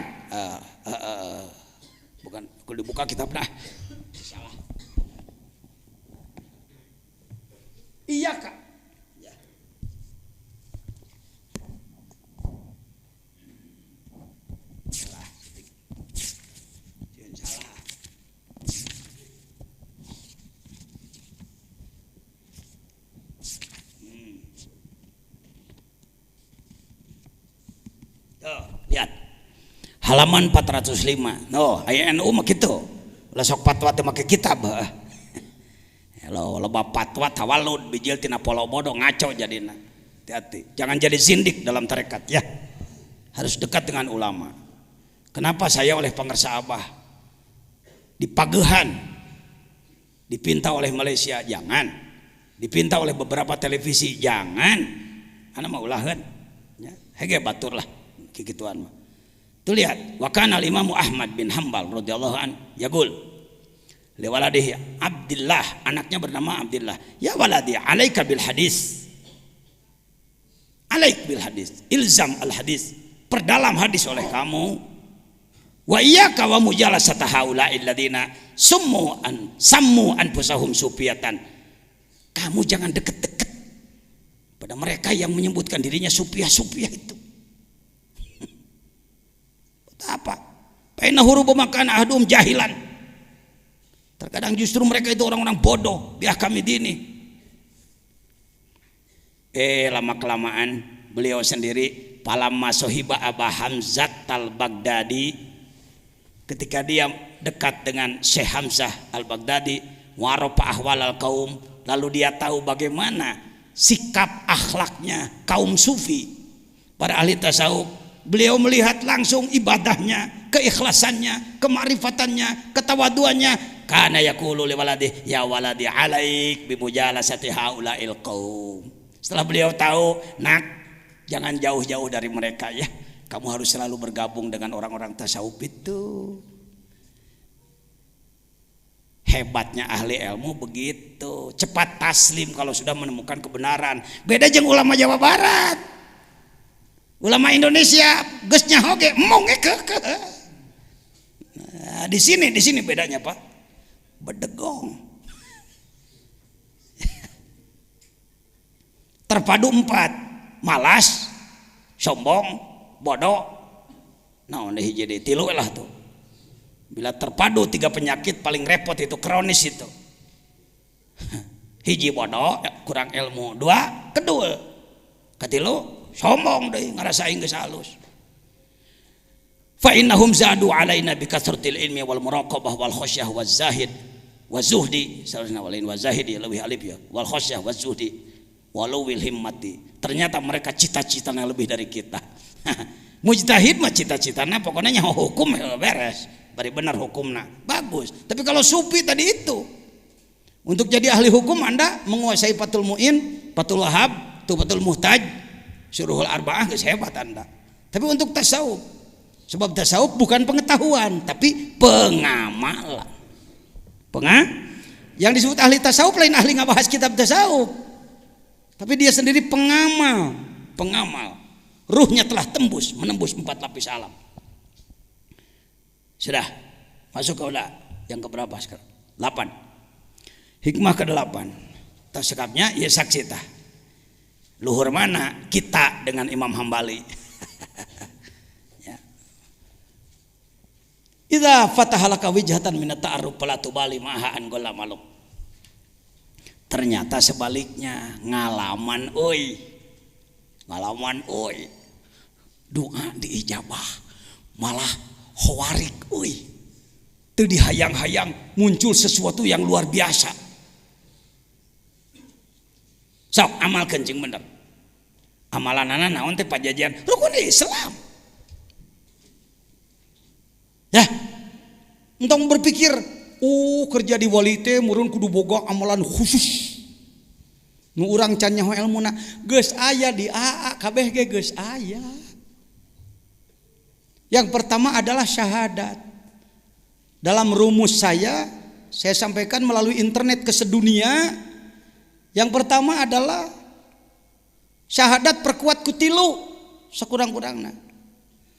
Bukan, kalau dibuka kitabnya salah. Iya kak. Ya. Salah. Salah. Lihat. Halaman 405. No, aya NU mah kitu. Lah sok fatwa teh make kitab. Lo loba fatwa tawalud bijil tina polo bodoh ngaco jadina. Hati-hati. Jangan jadi zindik dalam tarekat ya. Harus dekat dengan ulama. Kenapa saya oleh pengersa Abah di Pagehan dipinta oleh Malaysia? Jangan. Dipinta oleh beberapa televisi? Jangan. Ana mah ulaheun. Ya, hege batur lah kikituan mah. Tuh lihat, wa kana al-Imam Ahmad bin Hambal radhiyallahu an yaqul li waladihi Abdullah, anaknya bernama Abdullah, ya waladi alaika bil hadis. Alaik bil hadis, ilzam al hadis, perdalam hadis oleh kamu. Wa iyyaka wa mujalasata haula'il ladina sammu anfusahum sufiatan. Kamu jangan deket-deket pada mereka yang menyebutkan dirinya sufiah itu. Apa? Paina hurubu makan ahdum jahilan. Terkadang justru mereka itu orang-orang bodoh. Biar kami dini. Lama kelamaan beliau sendiri palamma sohiba Aba Hamzah al-Baghdadi, ketika dia dekat dengan Syekh Hamzah al-Baghdadi, waropa ahwal al-kaum, lalu dia tahu bagaimana sikap akhlaknya kaum sufi, para ahli tasawuf. Beliau melihat langsung ibadahnya, keikhlasannya, kemarifatannya, ketawaduannya. Kana yaqulu li waladi ya waladi alaik bi mujalasati haula'il qaum. Setelah beliau tahu, nak, jangan jauh-jauh dari mereka ya. Kamu harus selalu bergabung dengan orang-orang tasawuf itu. Hebatnya ahli ilmu begitu, cepat taslim kalau sudah menemukan kebenaran. Beda jeung ulama Jawa Barat. Ulama Indonesia geusnya hoge emong ke. Nah, di sini bedanya Pak. Bedegong. Terpadu 4, malas, sombong, bodoh. Naon hiji deui tilu lah tuh. Bila terpadu 3 penyakit paling repot itu kronis itu. Hiji bodoh, kurang ilmu. 2, kedua. Katilu sombong deh, ngarasain geus halus. Fa innahum zadu alaina bi kasratil ilmi wal muraqabah wal khasyah waz zahid waz zuhdi, sallallahu alaihi wa zahidi lebih alif ya, wal khasyah waz zuhdi walawil himmati. Ternyata mereka cita-citanya lebih dari kita. Mujtahid mah cita-citanya pokoknya nyaho hukum beres, bari benar hukumna bagus. Tapi kalau sufi tadi itu, untuk jadi ahli hukum Anda menguasai Fathul Muin, Fathul Wahab, Tuhfatul Muhtaj, Syuruhul Arba'ah geus hebat Anda. Tapi untuk tasawuf, sebab tasawuf bukan pengetahuan tapi pengamalan. Yang disebut ahli tasawuf lain ahli ngabahas kitab tasawuf, tapi dia sendiri pengamal. Ruhnya telah menembus 4 lapis alam. Sudah masuk ke udah yang keberapa sekarang? 8. Hikmah ke-8. Tasekapnya ya saksi tah. luhur mana kita dengan Imam Hambali. Ya. Idza fatahalaka wijhatan min at-ta'arruf fala tubali maha an gola maluk. Ternyata sebaliknya ngalaman doa diijabah malah khawarik teu dihayang-hayang muncul sesuatu yang luar biasa. Sok amal kencing bener. Amalanana naon teh pajajian rukun Islam. Ya. Entong berpikir, kerja di wali teh meureun kudu boga amalan khusus. Nu urang can nyaho elmuna geus aya di AA kabeh ge geus aya. Yang pertama adalah syahadat. Dalam rumus saya sampaikan melalui internet ke sedunia. Yang pertama adalah syahadat perkuat kutilu sakurang-kurangna.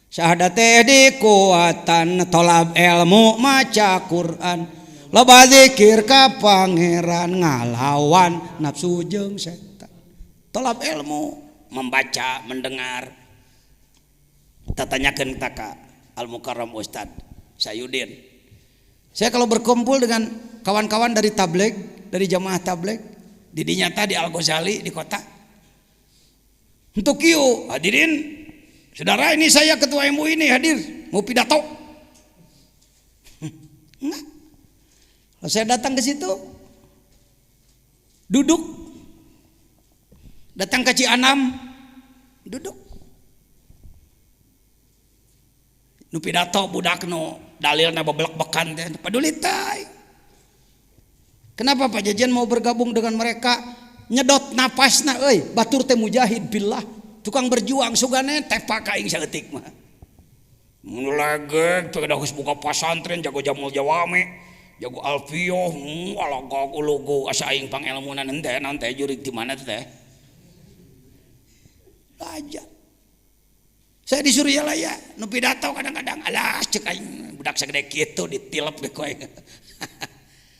Syahadat teh dikuatan tolab ilmu maca Quran loba zikir ka pangeran ngalawan nafsu jeung setan. Tolab ilmu membaca mendengar. Tatanyakeun taka Al Mukarram Ustad Sayudin. Saya kalau berkumpul dengan kawan-kawan dari tabligh, dari jamaah tabligh di dinyata di Al Ghazali di kota. Untuk kieu hadirin, saudara ini saya ketua MUI ini hadir mau pidato. Enggak. Kalau saya datang ke situ, duduk. Datang ke Cianam, duduk. Nu pidato budak nu dalilna babelek-bekan teh paduli teh. Kenapa Pak Jajan mau bergabung dengan mereka? Nyedot napasna batur teh mujahid billah, tukang berjuang sugane tepak aing saeutik mah. Mun lagek teu geus buka pasantren jago jamul jawame, jago alfiyah, alagog ulugu asa aing pangelmunan henteu naon teh jurig di mana teh. Belajar. Saya di Suryalaya nu pidato kadang-kadang alah cek aing budak sagede kitu ditilep ge ku aing.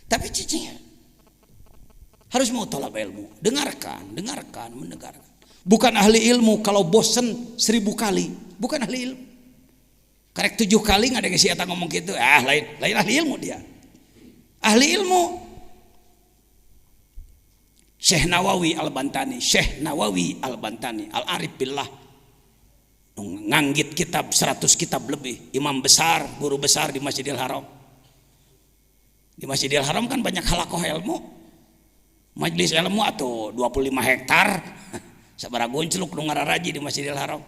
Tapi cicing harus mau tolak ilmu, dengarkan, mendengarkan. Bukan ahli ilmu kalau bosen 1000 kali, bukan ahli ilmu. Karek 7 kali nggak ada yang siapa ngomong gitu, lain ahli ilmu dia. Ahli ilmu. Syekh Nawawi Al-Bantani, Al-Arif Billah. Nganggit kitab 100 kitab lebih, imam besar, guru besar di Masjidil Haram. Di Masjidil Haram kan banyak halakoh ilmu. Majelis ilmu atau 25 hektar sabaraha goncluk nu ngararaji di Masjidil Haram.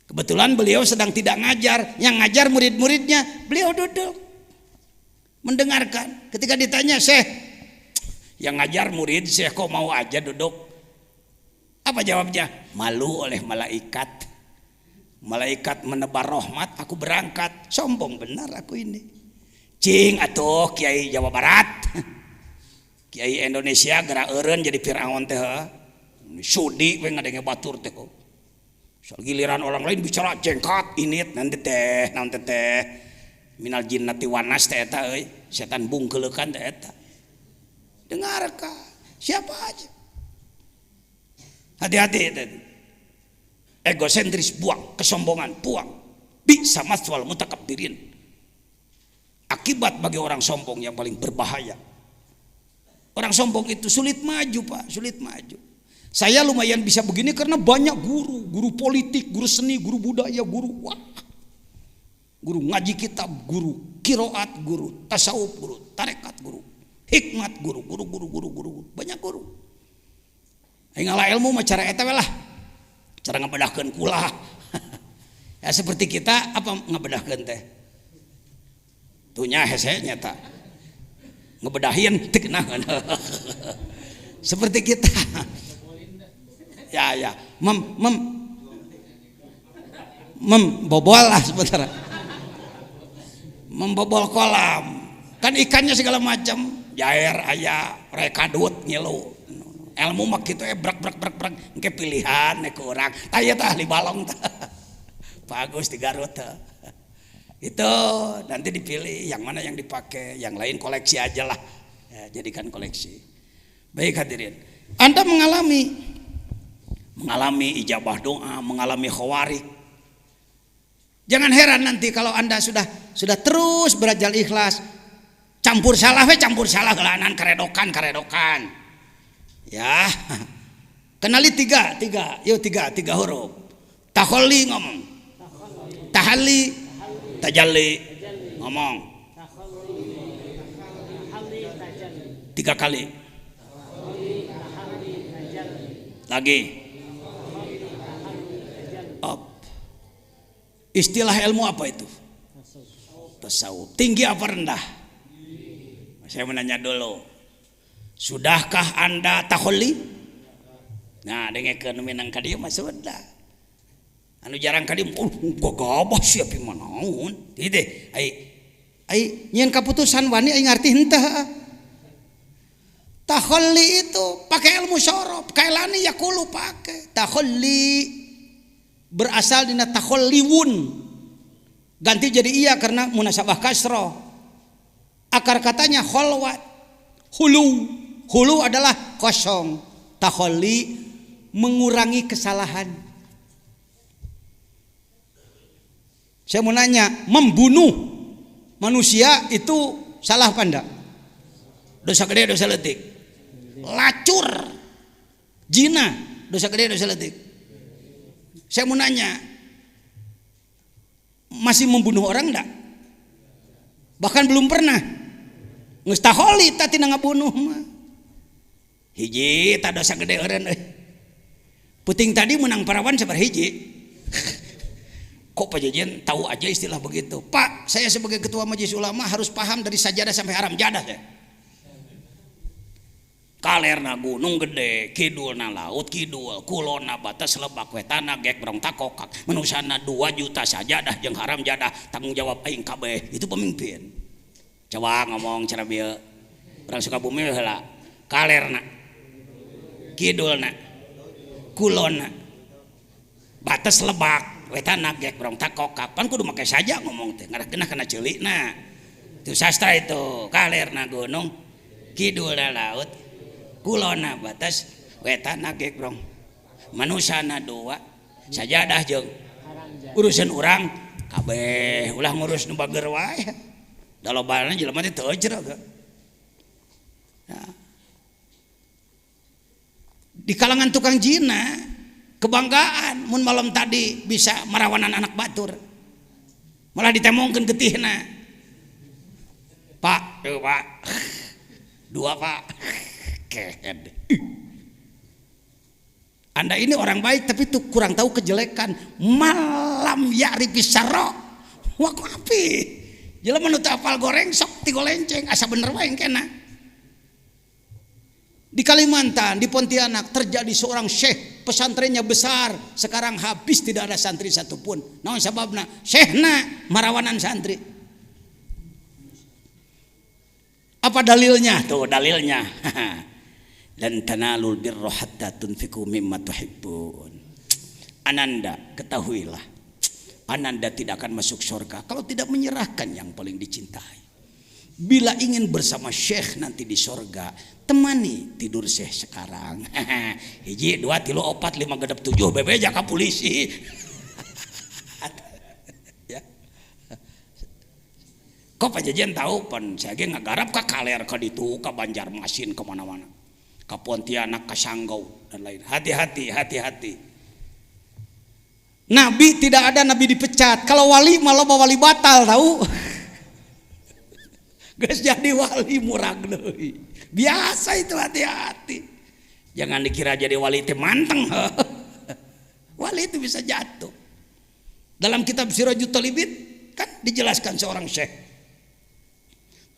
Kebetulan beliau sedang tidak ngajar, yang ngajar murid-muridnya, beliau duduk mendengarkan. Ketika ditanya, "Syekh, yang ngajar murid, Syekh kok mau aja duduk?" Apa jawabnya? "Malu oleh malaikat. Malaikat menebar rahmat, aku berangkat." Sombong benar aku ini. Cing atuh Kiai Jawa Barat. Kiai Indonesia gerak eureun jadi Firaun teh. Sudi we ngadenge batur teh. Soal giliran orang lain bicara jengkat init nanti teh naon teh minal jinnati wanas teh eta euy, setan bungkeulekan teh eta. Dengarkan siapa aja. Hati-hati teh. Egosentris buang, kesombongan buang. Bisa maswal mutakabbirin. Akibat bagi orang sombong yang paling berbahaya. Orang sombong itu sulit maju Pak, sulit maju. Saya lumayan bisa begini karena banyak guru politik, guru seni, guru budaya, guru ngaji kitab, guru kiroat, guru tasawuf, guru tarekat, guru hikmat, guru, banyak guru. Ngalah ilmu mah cara eta we lah. Cara ngabedahkeun kula. Ya seperti kita apa ngabedahkeun teh? Tunya hese nyata. Ngebedahin teu naon. Seperti kita. Ya. Membobol lah sebentar. Membobol kolam. Kan ikannya segala macam, jair aya, rekadut ngilu. Ilmu mah kitu brak engke pilihan ke urang. Aya tah ahli balong tah. Bagus di Garut tah. Itu nanti dipilih yang mana yang dipakai, yang lain koleksi aja lah, ya, jadikan koleksi. Baik hadirin, Anda mengalami mengalami ijabah doa, mengalami khawarik. Jangan heran nanti kalau Anda sudah terus belajar ikhlas, campur salah gelanan karedokan. Ya. Kenali tiga huruf. Takholli ngomong. Tahalli, tajalli ngomong. 3 kali. Lagi. Up. Istilah ilmu apa itu? Tasawuf. Tinggi apa rendah? Saya menanya dulu. Sudahkah Anda takholli? Nah, dengekeun minang ka dieu mah sudah. Anu jarang ka dieu, gagabah siapa manaon. Teh ai nyeun kaputusan wani ai ngarti henteu. Takholli itu pakai ilmu syaraf, kailani yaqulu pakai. Takholli berasal dina takholliwun. Ganti jadi iya karena munasabah kasrah. Akar katanya kholwat. Hulu adalah kosong. Takholli mengurangi kesalahan. Saya mau nanya, membunuh manusia itu salah apa enggak? Dosa gede, dosa letik. Lacur, zina, dosa gede, dosa letik. Saya mau nanya, masih membunuh orang enggak? Bahkan belum pernah. Geus takholli tadi ngabunuh mah. Hiji tak dosa gede eureun euy. Puting tadi menang parawan sabar hiji. Kok Pak Jejen tahu aja istilah begitu? Pak, saya sebagai ketua majelis ulama harus paham dari sajadah sampai haram jadah ya. Kalerna gunung gede, kidulna laut kidul, kulona batas lebak wetana gek berong takokak, menusana 2 juta sajadah jeung haram jadah, tanggung jawab aing kabeh. Itu pemimpin. Coba ngomong cara bieu. Orang Sukabumi heula. Kalerna, kidulna, kulona, batas lebak wetana gek berong takokak. Pan kudu make saja ngomong teh, ngarakna kana ceulikna. Itu sastra itu. Kalerna gunung, kidulna laut, kulona batas wetana gegrong manusana 2 sajadah jeung urusan urang kabeh ulah ngurus nu bager wae da lobana jelema teh teu ejreg. Di kalangan tukang jina kebanggaan mun malam tadi bisa marawanan anak batur malah ditemongkeun getihna. Pak, tuh Pak 2 Pak. Anda ini orang baik tapi tuh kurang tahu kejelekan. Malam ya'rifis syarra wa qafi. Jelema nu teu apal goreng sok ti golenceng asa bener wae engkena. Di Kalimantan, di Pontianak terjadi seorang syekh, pesantrennya besar, sekarang habis tidak ada santri satupun. Naon sababna? Syekhna marawanan santri. Apa dalilnya? Tuh dalilnya. Dan tanalul birra hatta tunfiqu mimma tuhibbun. Ananda, ketahuilah, Ananda tidak akan masuk surga kalau tidak menyerahkan yang paling dicintai. Bila ingin bersama syekh nanti di surga, temani tidur syekh sekarang. Hiji, 2, 3, 4, 5, 6, 7 bebe jaka polisi. Ya. Kok Pak Jajan tahu pan saya ge ngagarap ka Kaler ka ditu ka Banjarmasin ke mana-mana. Ka Pontianak, ka Sanggau dan lain. Hati-hati. Nabi tidak ada nabi dipecat. Kalau wali malah wali batal tahu. Geus jadi wali murag deui. Biasa itu, hati-hati. Jangan dikira jadi wali teh manteng. Wali itu bisa jatuh. Dalam kitab Sirajut Talibin kan dijelaskan seorang syekh.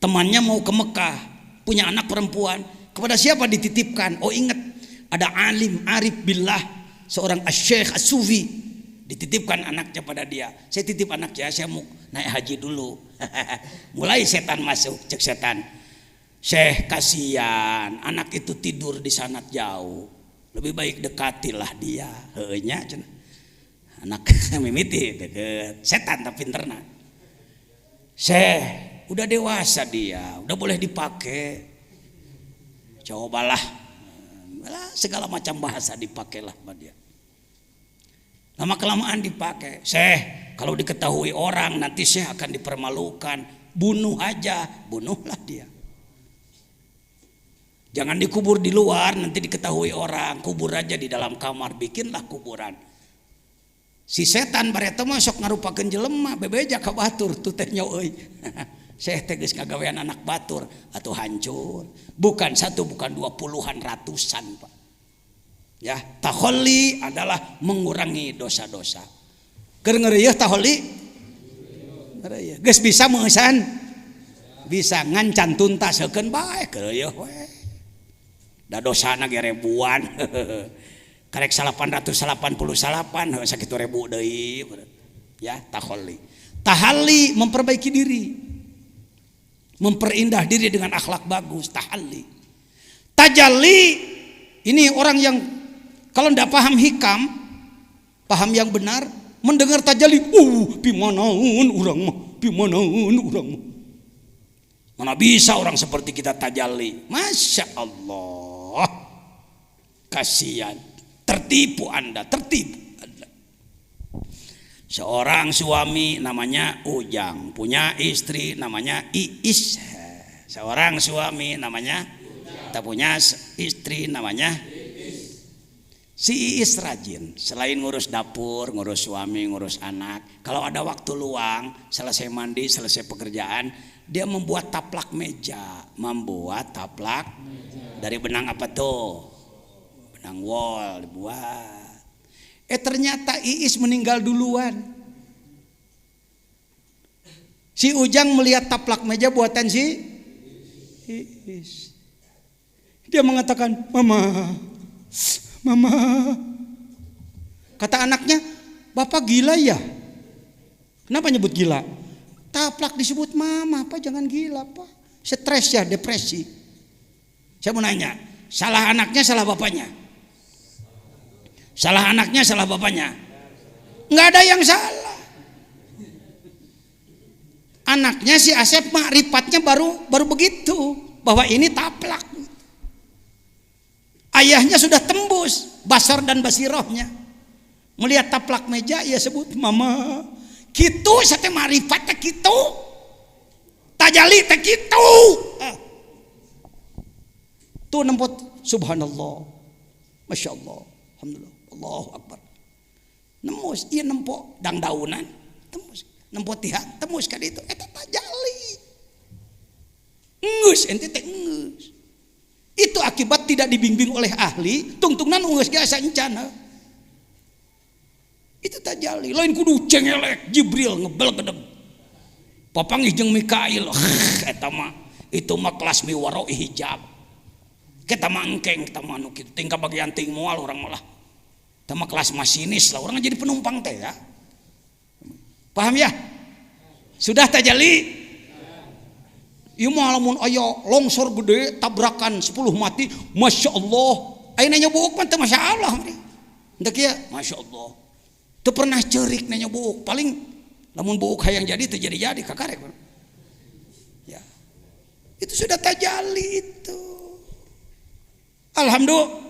Temannya mau ke Mekah, punya anak perempuan. Kepada siapa dititipkan? Oh ingat, ada alim arif billah, seorang asy-syekh as-sufi, dititipkan anaknya pada dia. Saya titip anaknya, saya mau naik haji dulu. Mulai setan masuk, cek setan. Syekh kasihan, anak itu tidur di sana jauh. Lebih baik dekatilah dia. Heunya cenah. Anak mimiti deket. Setan tapi pinterna. Syekh, udah dewasa dia, udah boleh dipakai. Cobalah segala macam bahasa dipakailah sama dia. Lama kelamaan dipakai. Syekh, kalau diketahui orang nanti Syekh akan dipermalukan. Bunuh aja, bunuhlah dia. Jangan dikubur di luar, nanti diketahui orang. Kubur aja di dalam kamar, bikinlah kuburan. Si setan bareta mah sok ngarupakeun jelema, bebeja ka batur tu teh nya euy. Syekh teh geus ngagawean anak batur atuh hancur. Bukan satu, bukan dua, puluhan, ratusan, Pak. Ya, taholli adalah mengurangi dosa-dosa. Keur ngeureuyeuh taholli? Ngeureuyeuh. Geus bisa meusan? Bisa ngancan tuntaskeun bae keureueuh we. Da dosana ge ribuan. Karek 888 sakitu ribu deui. Ya, taholli. Tahalli memperbaiki diri. Memperindah diri dengan akhlak bagus, tahalli. Tajalli ini orang yang kalau tidak paham hikam, paham yang benar, mendengar tajalli, pimanaun urang mah, pimanaun urang mah. Mana bisa orang seperti kita tajalli? Masya Allah, kasihan, tertipu Anda, tertipu Anda. Seorang suami namanya Ujang, punya istri namanya Iis. Seorang suami namanya, tak punya istri namanya si Iis rajin. Selain ngurus dapur, ngurus suami, ngurus anak, kalau ada waktu luang, selesai mandi, selesai pekerjaan, dia membuat taplak meja. Membuat taplak dari benang apa tuh? Benang wol dibuat. Ternyata Iis meninggal duluan. Si Ujang melihat taplak meja buatan si Iis. Dia mengatakan, Mama. Kata anaknya, Bapak gila ya? Kenapa nyebut gila? Taplak disebut mama, Pak, jangan gila, Pak. Stres ya, depresi. Saya mau nanya, salah anaknya, salah bapaknya? Salah anaknya, salah bapaknya? Nggak ada yang salah. Anaknya si Asep makrifatnya baru begitu, bahwa ini taplak. Ayahnya sudah tembus basar dan basirohnya. Melihat taplak meja, ia sebut mama. Kitu sate makrifatnya kitu. Tajalli teh kitu. Tuh nempot subhanallah. Masya Allah. Alhamdulillah. Allahu Akbar. Nemus, iya nempok dang daunan. Tembus. Nempot tihang, tembus ka ditu. Eta tajalli. Ngeus ente teh ngeus. Itu akibat tidak dibimbing oleh ahli, tungtungnan ngeus ge asa encana. Itu tajalli. Lain kudu cengelek Jibril ngebel gedeg. Papanggih jeung Mikail. Eta mah itu mah kelas miwaroi hijab. Kita mah engkeng, kita mah nu kitu tingkah bagian ting moal urang mah lah. Kita mah kelas masinis lah, urang jadi penumpang teh ya. Paham ya? Sudah tajalli? Ieu mah lamun aya longsor gede tabrakan 10 mati, Masya Allah. Ayeuna nyobuuk mah teu Masya Allah. Hendak ya, Masya Allah. Teu pernah ceurik na nyobuuk, paling lamun buuk hayang jadi teu jadi kakarek. Ya. Itu sudah tajalli itu. Alhamdulillah.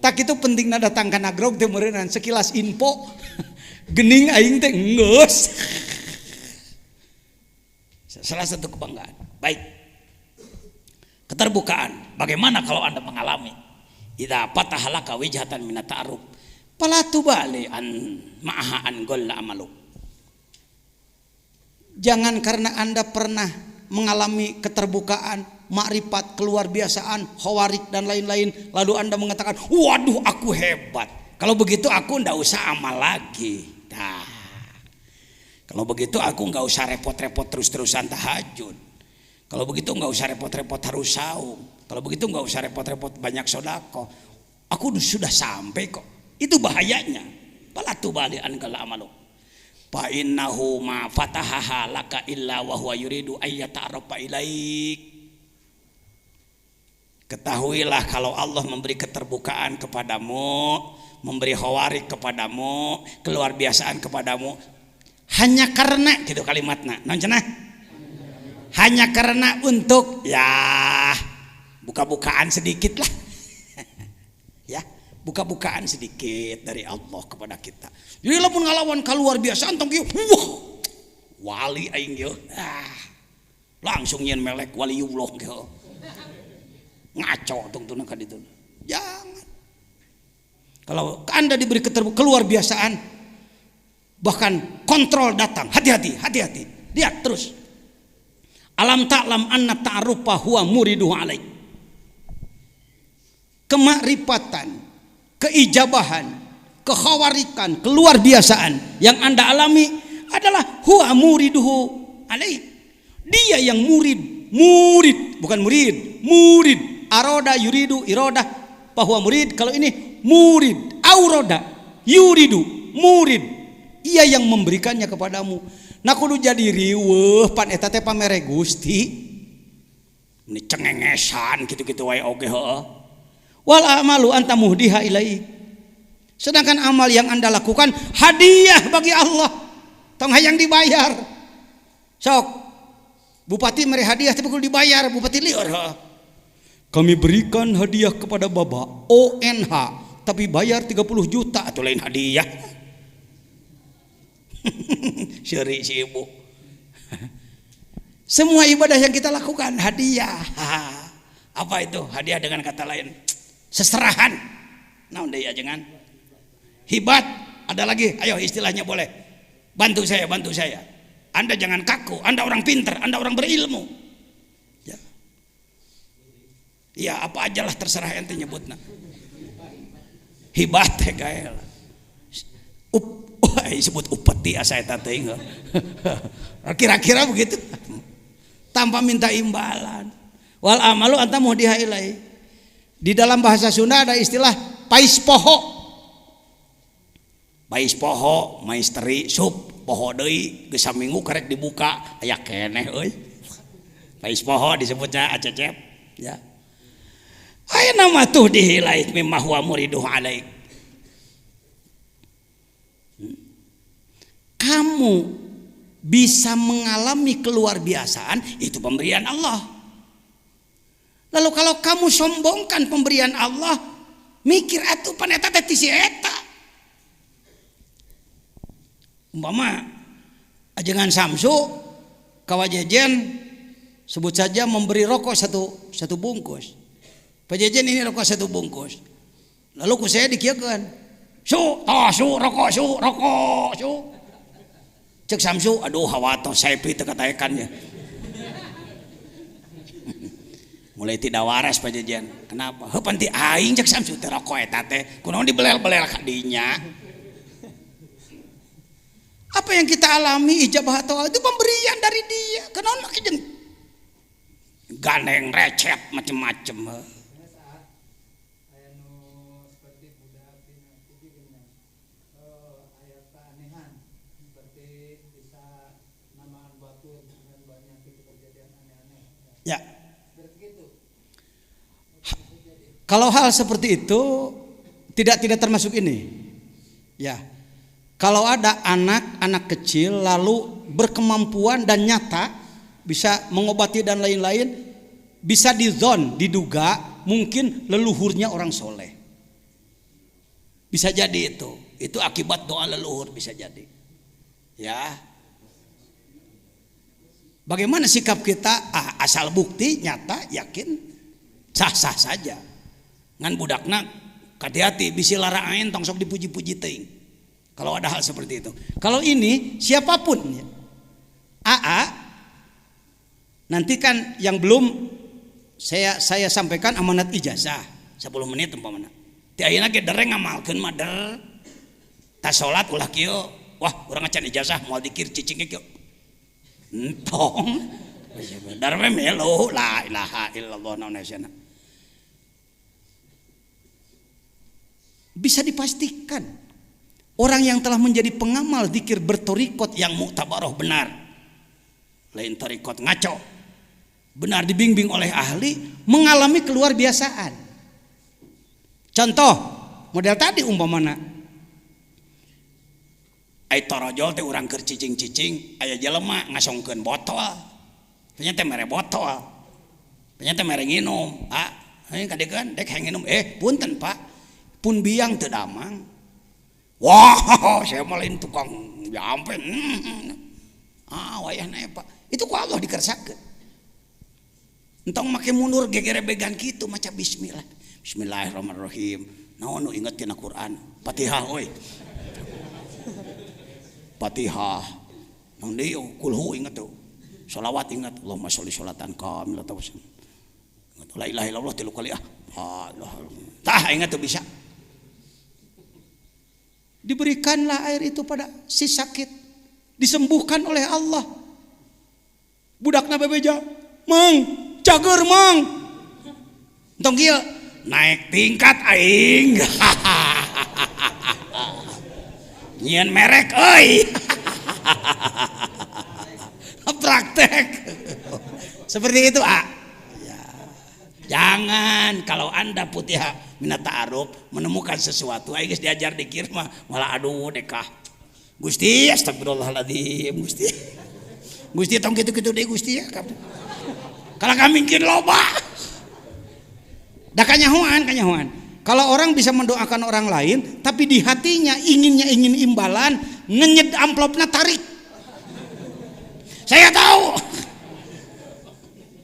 Tak itu pentingna datang ka nagrog teh meureunnan sekilas info. Gening aing teh geus. Salah satu kebanggaan. Baik. Keterbukaan. Bagaimana kalau Anda mengalami idza fatahalaka wijhatan min ta'aruf fala tubali an ma'aha an golla amalu. Jangan karena Anda pernah mengalami keterbukaan, makrifat, keluar biasaan, khawarik dan lain-lain, lalu Anda mengatakan, waduh aku hebat. Kalau begitu aku ndak usah amal lagi. Nah, kalau begitu aku nggak usah repot-repot terus-terusan tahajud. Kalau begitu nggak usah repot-repot harus saum. Kalau begitu nggak usah repot-repot banyak sodako. Aku sudah sampai kok. Itu bahayanya. Balatu balian kala amalu. Fa innahu ma fatahaha laka illa wa huwa yuridu ayyata'arafa ilaik. Ketahuilah kalau Allah memberi keterbukaan kepadamu, memberi khawarik kepadamu, keluar biasaan kepadamu, hanya karena gitu kalimatnya, non cenah? Hanya karena untuk ya buka-bukaan sedikit lah. Ya, buka-bukaan sedikit dari Allah kepada kita. Jadi lamun ngalawan kaluar biasa antong kieu wah wali aing kieu langsung nyen melek waliullah kieu ngaco tungtuna ka ditu. Jangan. Kalau Anda diberi keluar biasaan bahkan kontrol datang, hati-hati. Lihat terus. Alam ta'lam anna ta'rufa huwa muriduhu alaik. Kemakrifatan, keijabahan, kekhawarikan, keluar biasaan yang Anda alami adalah huwa muriduhu alaik. Dia yang murid, bukan murid. Aroda yuridu irodah bahwa murid. Kalau ini murid, auroda yuridu murid. Ia yang memberikannya kepadamu. Nah kudu jadi riweuh pan eta teh pamere Gusti. Ini cengengesan gitu-gitu wae oge heueuh. Wal amalu anta muhdiha ilai. Sedangkan amal yang Anda lakukan hadiah bagi Allah. Tong hayang dibayar. Sok. Bupati mere hadiah tapi kudu dibayar, bupati lieur heueuh. Kami berikan hadiah kepada Bapak ONH tapi bayar 30 juta atau lain hadiah. Syari si ibu. Semua ibadah yang kita lakukan hadiah. Apa itu? Hadiah dengan kata lain seserahan. Nah udah ya jangan. Hibat ada lagi. Ayo istilahnya boleh. Bantu saya. Anda jangan kaku. Anda orang pintar. Anda orang berilmu. Ya. Ya apa aja lah terserah ente nyebutna. Hibat teh gael. Disebut upeti asa eta teh. Kira-kira begitu. Tanpa minta imbalan. Wal amalu anta muhdiha ilai. Di dalam bahasa Sunda ada istilah pais poho. Pais poho, maisteri sup poho deui geus saminggu karek dibuka aya keneh euy. Pais poho disebutnya acecep ya. Aya nama tuh dihilai mimma huwa muriduhu alaik. Kamu bisa mengalami keluar biasaan itu pemberian Allah. Lalu kalau kamu sombongkan pemberian Allah, mikir atuh pan eta teh ti si eta. Umpama ajengan Samsu kawajejen sebut saja memberi rokok satu bungkus. Pajejen ini rokok satu bungkus. Lalu ku saya dikieukeun. Su rokok. Cek Samsu, aduh hawato Saipi teu kataekannya. Mulai tidak waras pajejen. Kenapa? Heuh pan ti aing cek Samsu teh rokok eta teh. Kunaon dibelel-belel ka dinya. Apa yang kita alami ijabah atau itu pemberian dari dia. Kenaon make jeung gandeng recet macem-macem. Ya. Kalau hal seperti itu tidak termasuk ini. Ya. Kalau ada anak kecil lalu berkemampuan dan nyata bisa mengobati dan lain-lain, bisa diduga mungkin leluhurnya orang soleh. Bisa jadi itu akibat doa leluhur bisa jadi. Ya. Bagaimana sikap kita? Asal bukti nyata yakin sah-sah saja. Ngan budakna hati-hati bisi lara ain tong sok dipuji-puji teuing. Kalau ada hal seperti itu. Kalau ini siapapun ya. Nanti kan yang belum saya sampaikan amanat ijazah 10 menit umpamana. Ti ayeuna ge dereng ngamalkeun mah der. Tas salat ulah kieu. Wah, urang acan ijazah moal dikir cicing kieu. Entong darwe melo la ilaha illallah naunasana. Bisa dipastikan orang yang telah menjadi pengamal zikir bertorikot yang muktabaroh benar, lain torikot ngaco, benar dibimbing oleh ahli, mengalami keluar biasaan. Contoh model tadi umpamana ai torojol teh urang keur cicing-cicing aya jelema ngasongkeun botol. Ternyata mere botol. Ternyata mere nginum. Ini kadegan dek hayang nginum. Punten Pak. pun biang teu damang. Wah, saya malain tukang jampen. Wayahna Pak. Itu ku Allah dikersakeun. Entong make mundur gegerebegan kitu maca bismillah. Bismillahirrahmanirrahim. Naon nu inget tina Quran? Fatihah euy. Fatihah. Nang deui kulhu inget tuh. Sholawat ingat. Allahumma sholli sholatan kamilatan. La ilaha illallah 3 kali Tah ingat tuh bisa. Diberikanlah air itu pada si sakit, disembuhkan oleh Allah. Budakna bebeja, Mang, cager Mang. Entong kieu naik tingkat aing. Nyieun merek euy. Praktek. Seperti itu, Jangan kalau Anda putih minat ta'aruf menemukan sesuatu geus diajar dikir mah malah aduh dekah. Gusti astagfirullahaladzim Gusti tong kitu-kitu deui Gusti ya. Kalau kami mungkin loba. Da kanyahoan. Kalau orang bisa mendoakan orang lain tapi di hatinya ingin imbalan, ngenyed amplopna tarik. Saya tahu.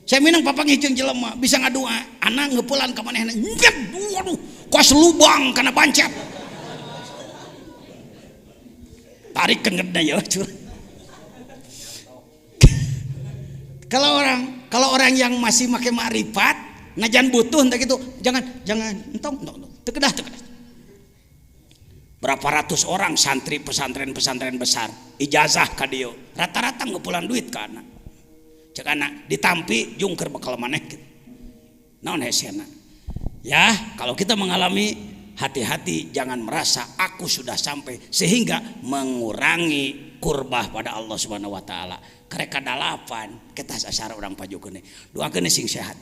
Saya minang papa ngiceng jelema bisa ngadua anak ngeupulan ka manehna nyet waduh kos lubang kana pancet tarik kengedna ya kalau orang yang masih make makrifat najan butuh entah gitu jangan entong teu kedah berapa ratus orang santri pesantren besar ijazah ka dieu rata-rata ngeupulan duit ka anak cek anak ditampi jungker bekal maneh gitu. Naon hesena ya kalau kita mengalami hati-hati jangan merasa aku sudah sampai sehingga mengurangi kurbah pada Allah Subhanahu wa taala karek kadalapan kita sasara urang pajukeun doakeun sing sehat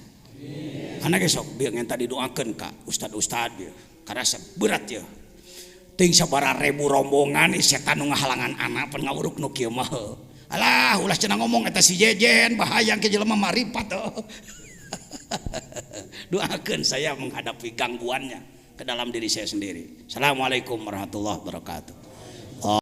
anak sok bieu ngen tadi doakeun ka ustad bieu karasa berat ya ting sabaraha ribu rombongan setan nu ngahalangan anak pan ngawuruk nu kieu mah alah ulah cenah ngomong eta si jejen bahaya ke jelema marifat doakeun saya menghadapi gangguannya ke dalam diri saya sendiri. Assalamualaikum warahmatullahi wabarakatuh.